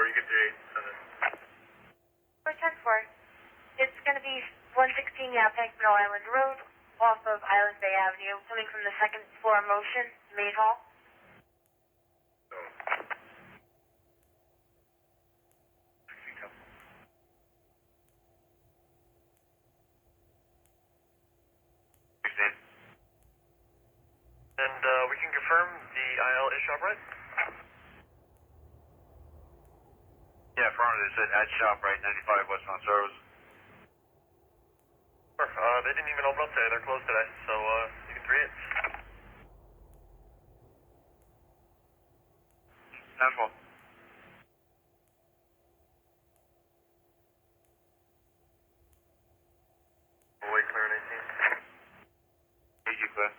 You get the 8, send it. For 10-4, it's going to be 116 Yaphank Middle Island Road, off of Island Bay Avenue, coming from the second floor motion, Maid Hall. So, And we can confirm the IL is shop right? Yeah, affirmative. It said at shop right, 95 Westbound Service. They didn't even open up today. They're closed today, so you can 3 it. 10-4. we'll wait clear on 18. Easy clear.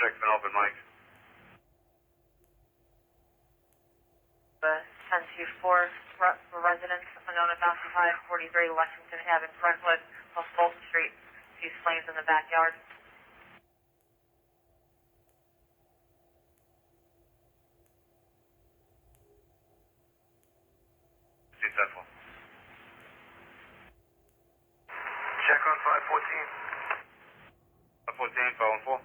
check Melbourne, Mike. 1024 residents, unknown identified, 43 Lexington Avenue, Brentwood, off Fulton Street. Sees flames in the backyard. See Central. Check on 514. 514, phone 4.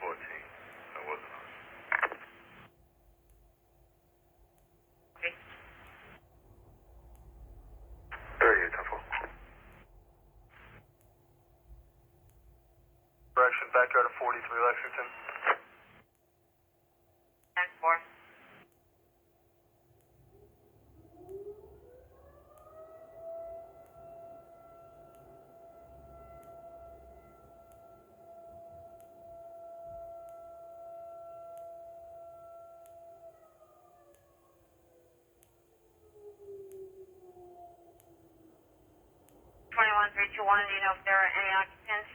14. That wasn't us. Okay. 38, 10 4. Direction, backyard of 43 Lexington. 10-4. Twenty-one, three, two, one. Do you know if there are any occupants?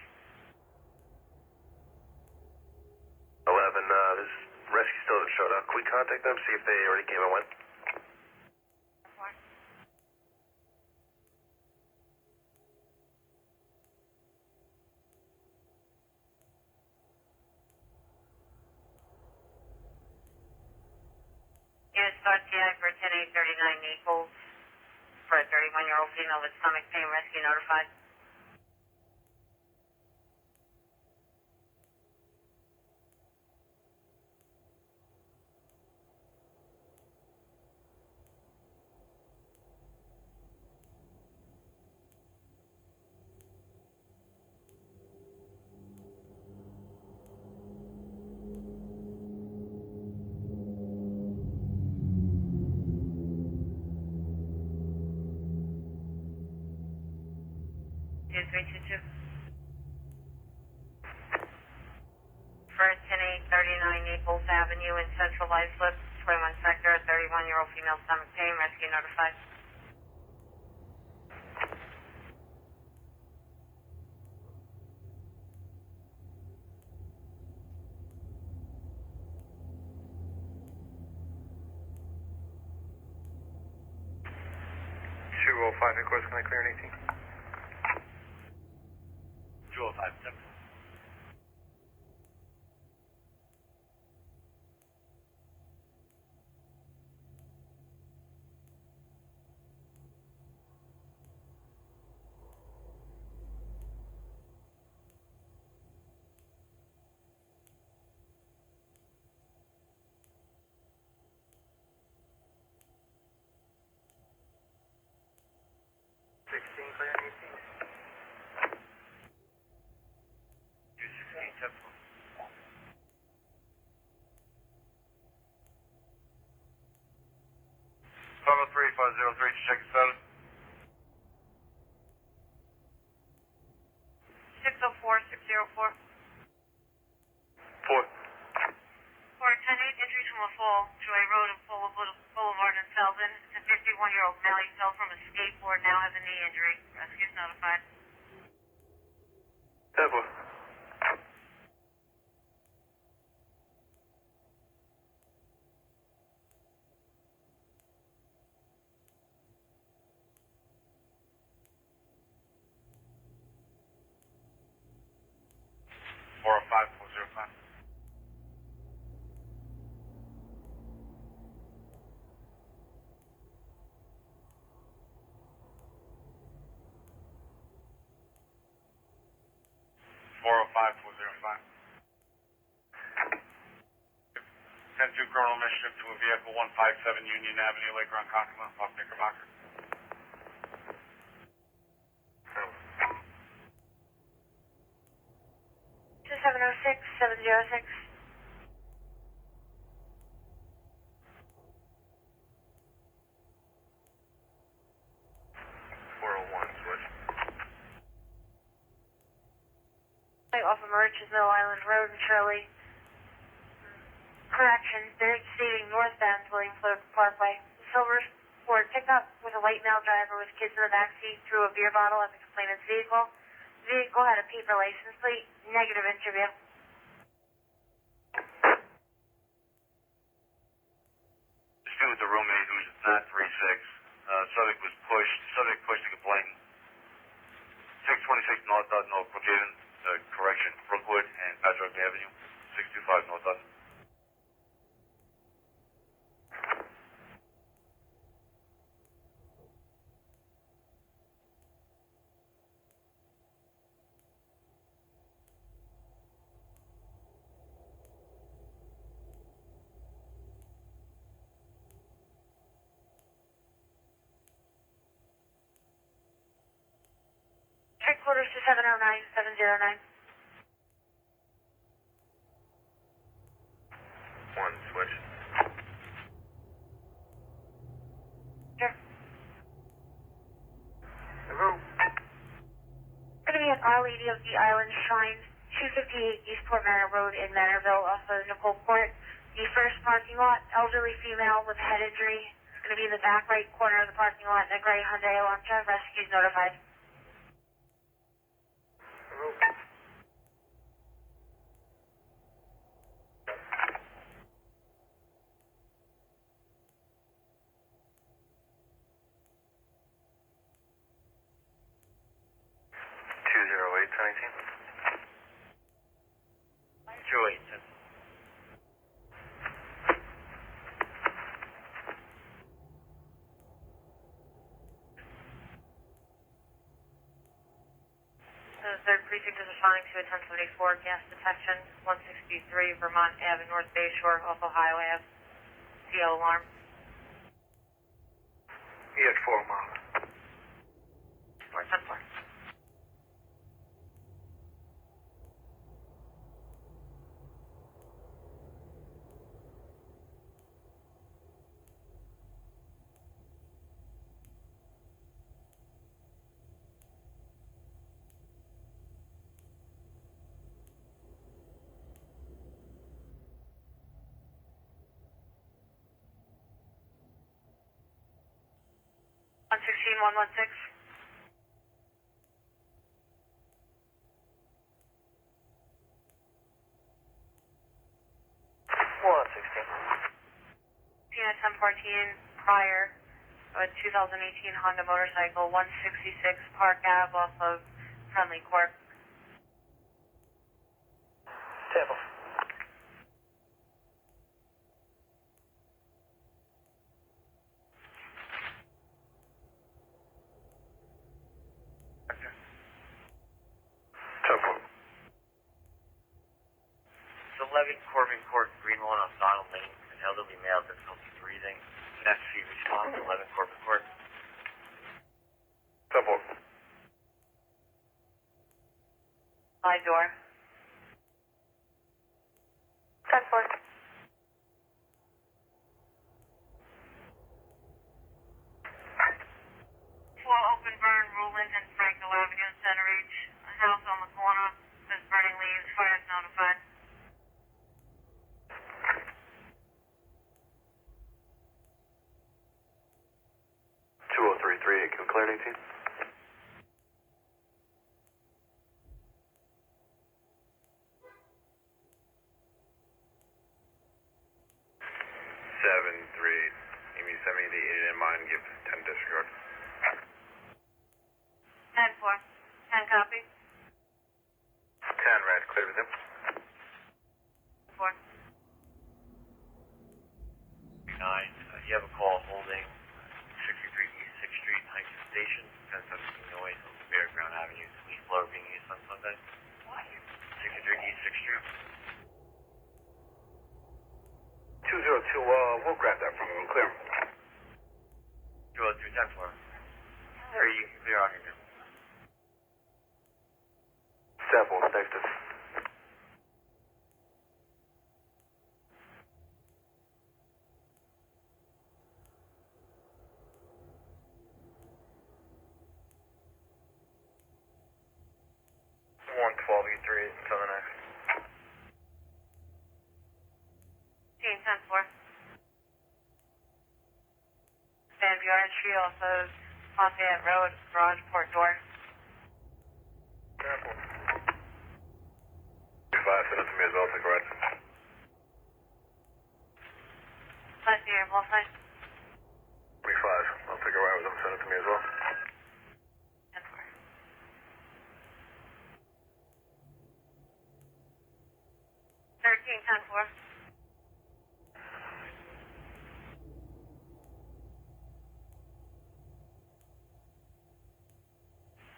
11, this rescue still hasn't showed up. Can we contact them, see if they already came and went? Unit start TI for 10839 Naples. For a 31-year-old female with stomach pain, rescue notified. Two, 322. First 10839 Naples Avenue in Central Islip, 21 sector, a 31-year-old female stomach pain, rescue notified. Five, of course, can I clear an 18? 205, Central. Clear an 18? 216, Central. Five oh three, 503, check your status. 604, 604. 4. For a 10-8 injuries from a fall to a road in Boulevard in Selden. It's a 51-year-old male. He fell from a skateboard, now has a knee injury. Rescue's notified. 10 4. 405, 405. 405, 405. 10-2 criminal mischief to a vehicle 157 Union Avenue, Lake Ronkonkoma, off Knickerbocker. 2706, 706. 401, switch. Off of Mauritius Mill Island Road in Shirley. Correction, they're proceeding northbound to Williamsburg Parkway. Silver Ford pickup with a white male driver with kids in the backseat threw a beer bottle at the complainant's vehicle. Vehicle had a paper license plate. Negative interview. Dispute with the roommate who's not 3-6. Subject pushed the complaint. 626 North Dutton, North Brookhaven, Brookwood and Patrick Avenue, 625 North Dutton. Headquarters to 709-709. One switch. Sure. Hello. Going to be at Our Lady of the Island Shrine, 258 Eastport Manor Road in Manorville, off of Nicole Court. The first parking lot, elderly female with head injury. It's going to be in the back right corner of the parking lot in a gray Hyundai Elantra. Rescue's notified. Hello. 208. The third precinct is responding to a 1074 gas detection, 163 Vermont Ave, North Bay Shore, off Ohio Ave. CL alarm. He had 4 miles. 410-4. One 116. Tina 1014 prior, a 2018 Honda motorcycle, 166 Park Ave off of Friendly Court. Table. It's 11 Corbin Court, Greenlawn on Donald Lane, an elderly male, difficulty breathing. NFC response, 11 Corbin Court. Temple. Side door. 10-4. Floor open burn, Ruland and Franco Avenue, Center H. A house on the corner is burning leaves. Fire is notified. Can we clear 18? Amy, send me the 8 in mind, give 10 disregard. 10-4. 10 copy. 10 red, clear with him. 4. 9, you have a call holding 63 East 6th Street, Heights Station, 1017 noise on Fairground Avenue, leaf blower being used on Sunday. 63 East 6th Street. 202, we'll grab that from him, we'll clear him. 202, 10-4. Or you can clear on your new. Sample, next to. E3 Southern X. Team 10-4. Van Buren Street off of Lafayette Road, garage port door. Airport. 5, send it to me as well, take a ride. Nice to hear, boss. Nice. 25, I'll take a ride with them, send it to me as well. 10-4. 13-10-4.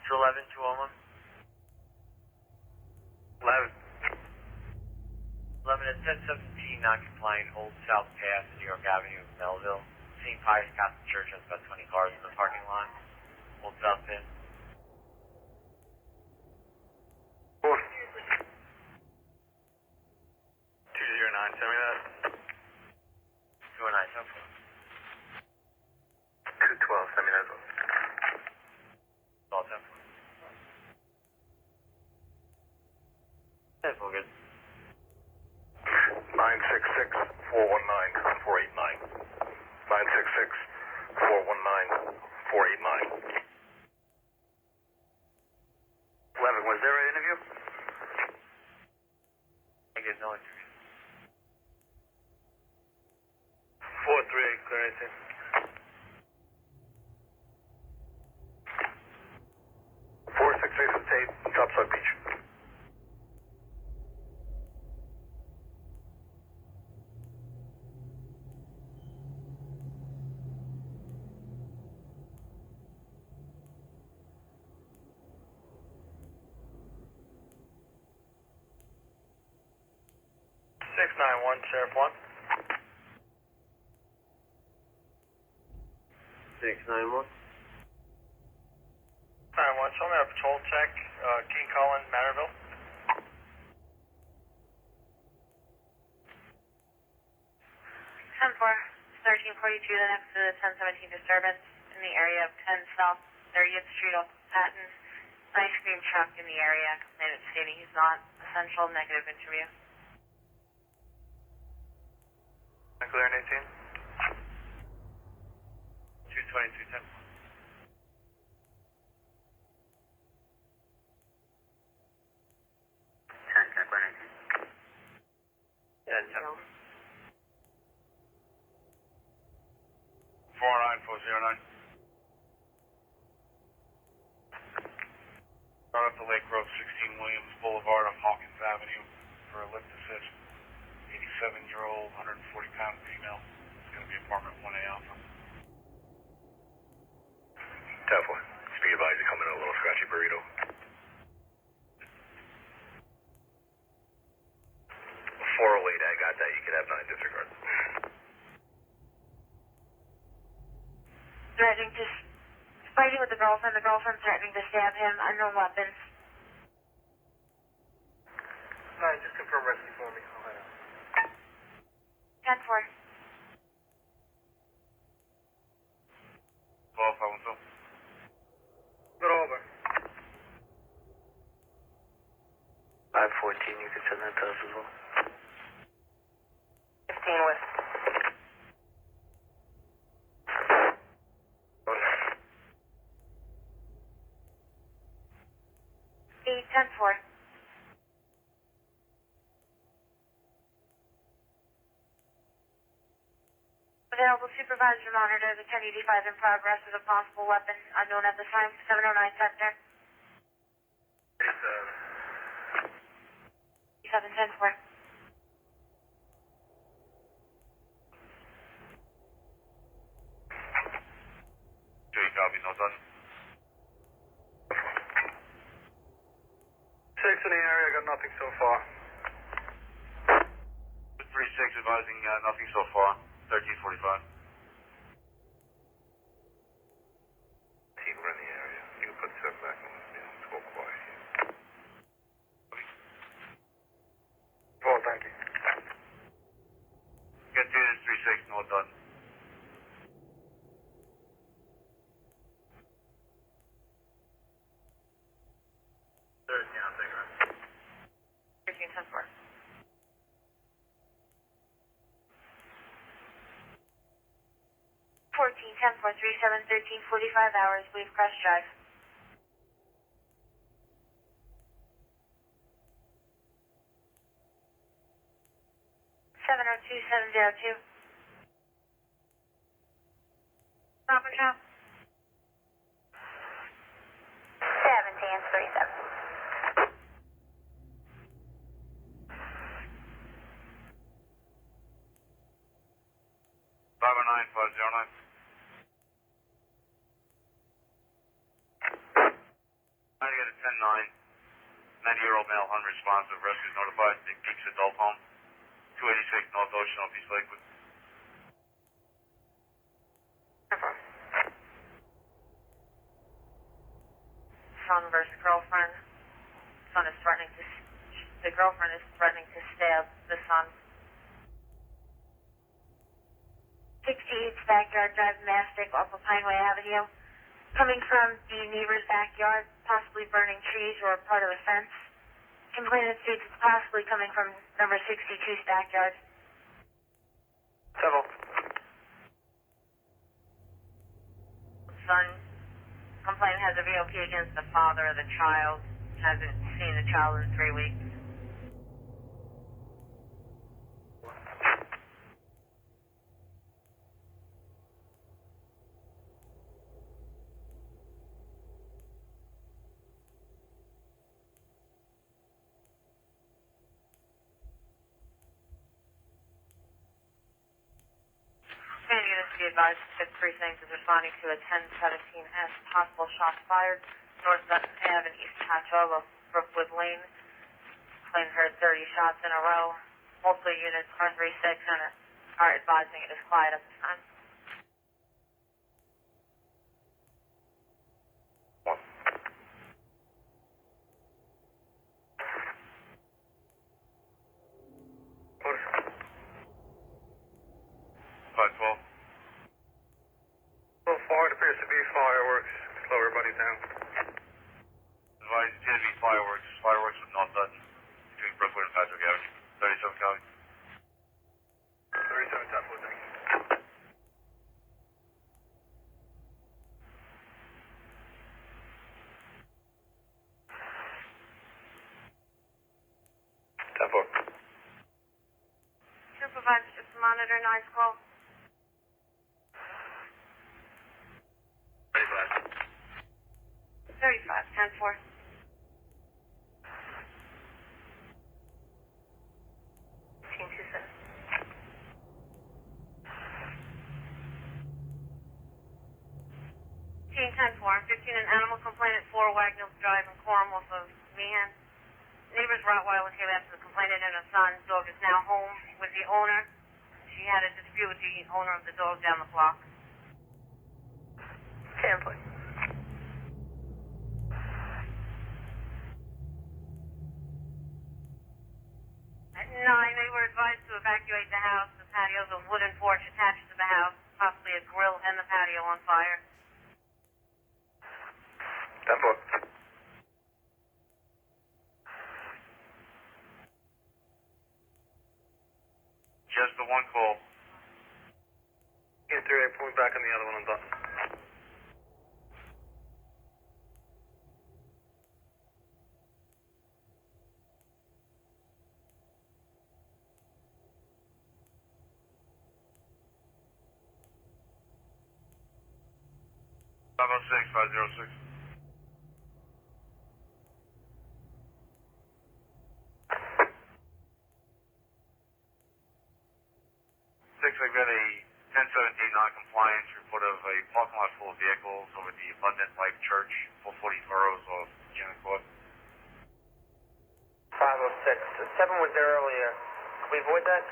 211, 211. 11. 11 at 1017, non-compliant Old South Path, New York Avenue, Melville. St. Pius Catholic Church has about 20 cars in the parking lot. Old South Path. 4. 209, send me that. 209, 10-4. 212, send me that as well. All 10-4. That's all good. 966-419-489. 966-419-489. 11, was there an interview? I get no interview. 438, clear anything. 468 for tape, Topside Beach. Sheriff 1. 691. 9-1, show me a patrol check, King Cullen, Matterville. 10-4, 1342, the next to the 1017 disturbance in the area of 10 South 30th Street off Patton. Ice cream truck in the area, complainant stating he's not essential, negative interview. Clear in 18. 222, 10-4. 49409. Start up to Lake Road, 16 Williams Boulevard on Hawkins Avenue for a lift assist. 87-year-old, 140-pound female. It's going to be apartment 1A Alpha. 10-4. Speed advisor coming in a little scratchy burrito. 408, I got that. You can have 9 disregard. Threatening to, fighting with the girlfriend threatening to stab him, unknown weapons. 9, just confirm rescue for me. I'll head out. 10-4. 12, 512. Good over. 514, you can send that to us as well. 15 West. 10-4. Available supervisor monitor, the 1085 in progress with a possible weapon unknown at the time, 709 Center. 710-4. Joey copy, no done. 6 in the area, got nothing so far. 36 advising nothing so far. 1345. Team are in the area. You can put 7 back on. It's go quiet. Well, thank you. Get to 36, no done. Yeah, I'll take her. 13-10-4. 14-10-4, 37-13, 45 hours, Wave Crest Drive. 2702. Stop and shop. 1737. Five oh nine 509. Trying to get a 10-9. 90-year-old male unresponsive. Rescue's notified. Big Geeks Adult Home. 286 North Ocean, East Lakewood. Son versus girlfriend. The girlfriend is threatening to stab the son. 68 backyard drive, Mastic, off of Pineway Avenue. Coming from the neighbor's backyard, possibly burning trees or part of a fence. Complainant states it's possibly coming from number 62's backyard. Several. Son, complainant has a VOP against the father of the child. Hasn't seen the child in 3 weeks. Units be advised, 5th Precinct is responding to a 1017S possible shots fired north Dutton Ave and East Patchogue, Brookwood Lane. Claimed heard 30 shots in a row. Multiple units, R36, and are advising it is quiet at this time. Five 12. So far, it appears to be fireworks. Slow everybody down. Advised it appears to be fireworks. Fireworks with North Dutton between Brookwood and Patrick Avenue. 37 Cali. 37 Temple, thank you. Temple. Supervisor, just monitor 9's call. 35, 10-4. Team 27. Team 10-4, 15 an animal complaint at 4 Wagnall Drive in Quorum off of Meehan. Neighbor's Rottweiler came after the complainant and her son. Dog is now home with the owner. She had a dispute with the owner of the dog down the block. Temple. At 9, they were advised to evacuate the house. The patio is a wooden porch attached to the house, possibly a grill and the patio on fire. Temple. Just the one call. Get 38, pulling back on the other one on Dutton. Five oh six 506. I've got a 1017 non-compliance report of a parking lot full of vehicles over the Abundant Life Church, 440 Furrows of Janet Court. 506. 7 was there earlier. Can we avoid that?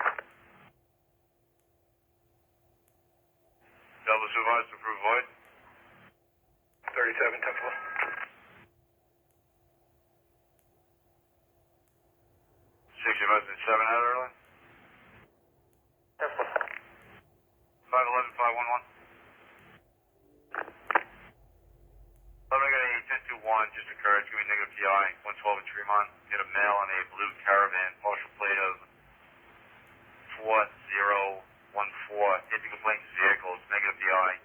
Tell the supervisor to approve void. 37 Temple. 60 resident 7 out early. Temple. 511 511. I got a 1021 just occurred. It's going to be negative PI, 112 in Tremont. Get a male on a blue Caravan, partial plate of 4014. Hit the complainant's vehicle. It's negative PI.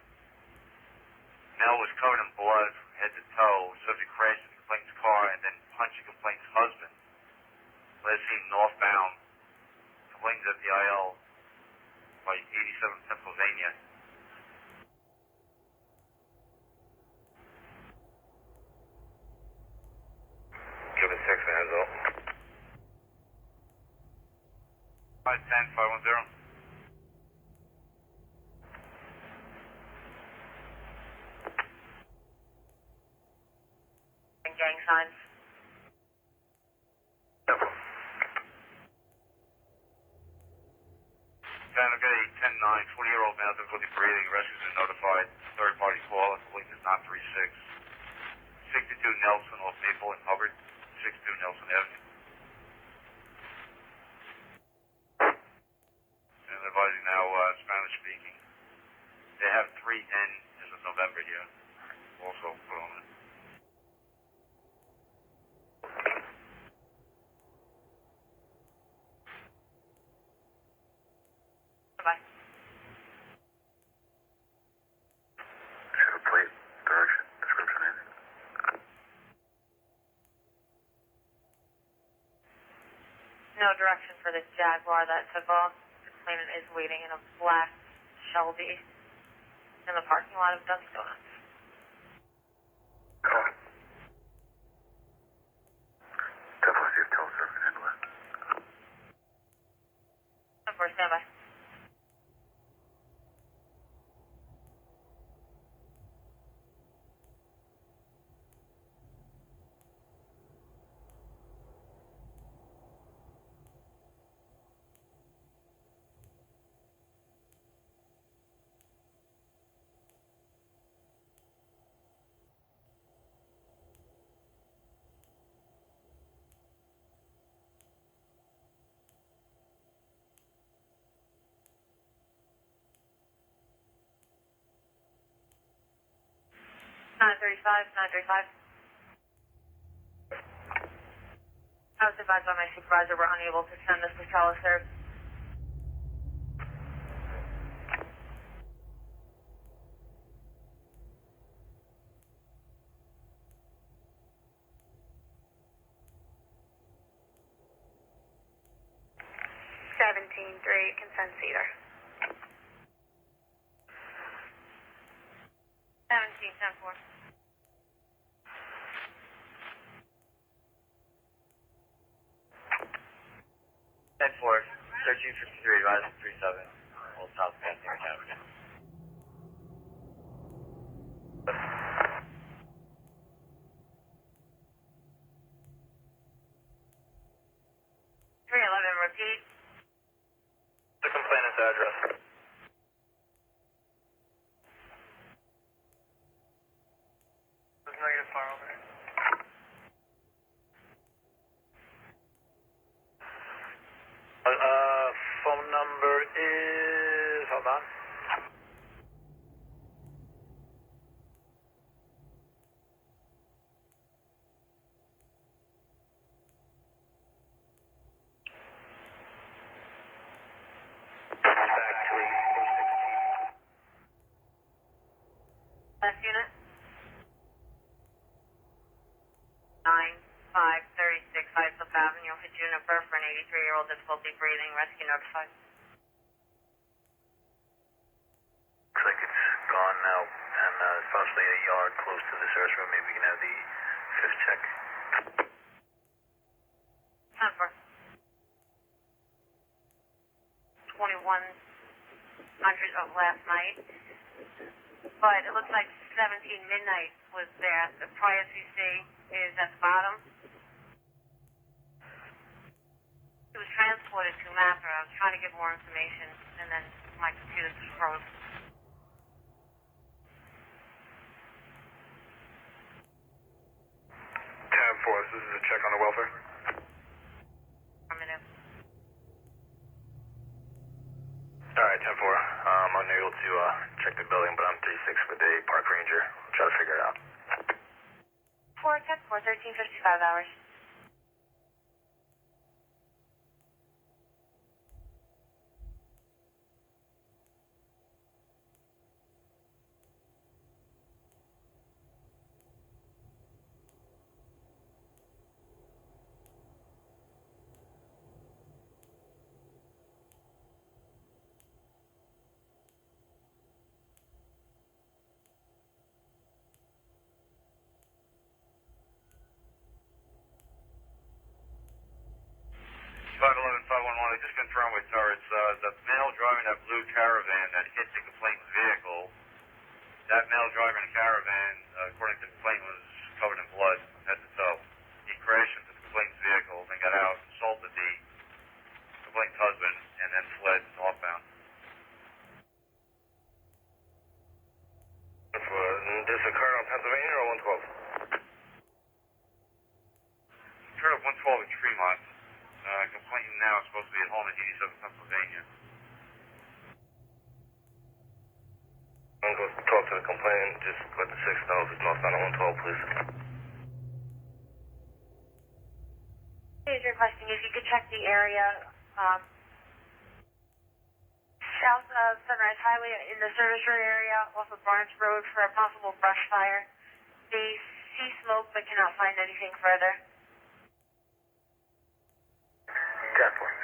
Male was covered in blood from head to toe. Subject crashed in the complainant's car and then punched the complainant's husband. Last seen northbound. Complainant's at the IL. by 87 Pennsylvania. Give it 6 minutes up. 510, 510. And gang signs. 10-4. Okay, 10-9, 20-year-old male difficulty breathing. Rescues been notified. Third party call. The link is not 36. 62 Nelson off Maple and Hubbard. 62 Nelson Avenue. And advising now, Spanish speaking. They have 3N as of November here. Also put on it. Bye. Should have plate, direction, description, anything. No direction for this Jaguar that took off. The claimant is waiting in a black Shelby in the parking lot of Dunkin' Donuts. Call. 10-4, see if Telser can handle it. 10-4, standby. Nine 935. I was advised by my supervisor we're unable to send this to teleserve. Consent Cedar. 17-10-4. 10-4, 1353, advising 37, Old South Passing Avenue. Repeat. The complainant's address. There's negative far over here. Phone number is, hold on. Back to 816. Last unit. 9536 Suffolk Avenue, Juniper for an 83-year-old difficulty breathing. Rescue notified. Looks like it's gone now, and it's possibly a yard close to the service room. Maybe we can have the fifth check. 10-4. 2100 of last night. But it looks like 17 midnight was there. The prior CC is at the bottom. It was transported to Mapper. I was trying to get more information, and then my computer just froze. This is a check on the welfare. Affirmative. Alright, 10-4. I'm unable to check the building, but I'm 36 with a park ranger. I'll try to figure it out. 4-10-4, 1355 hours. Conway, sir. It's the male driving that blue caravan that hit the complainant's vehicle. That male driving the caravan, according to the complaint, was covered in blood from head to toe. He crashed into the complainant's vehicle, then got out, assaulted the complainant's husband, and then fled northbound. This occurred on Pennsylvania or 112? Occurred at 112 in Tremont. Complainant now is supposed to be at home in 87 Pennsylvania. I'm going to talk to the complainant. Just let the 6 know if it's northbound on 112, please. He's requesting if you could check the area south of Sunrise Highway in the service road area off of Barnes Road for a possible brush fire. They see smoke but cannot find anything further. Definitely.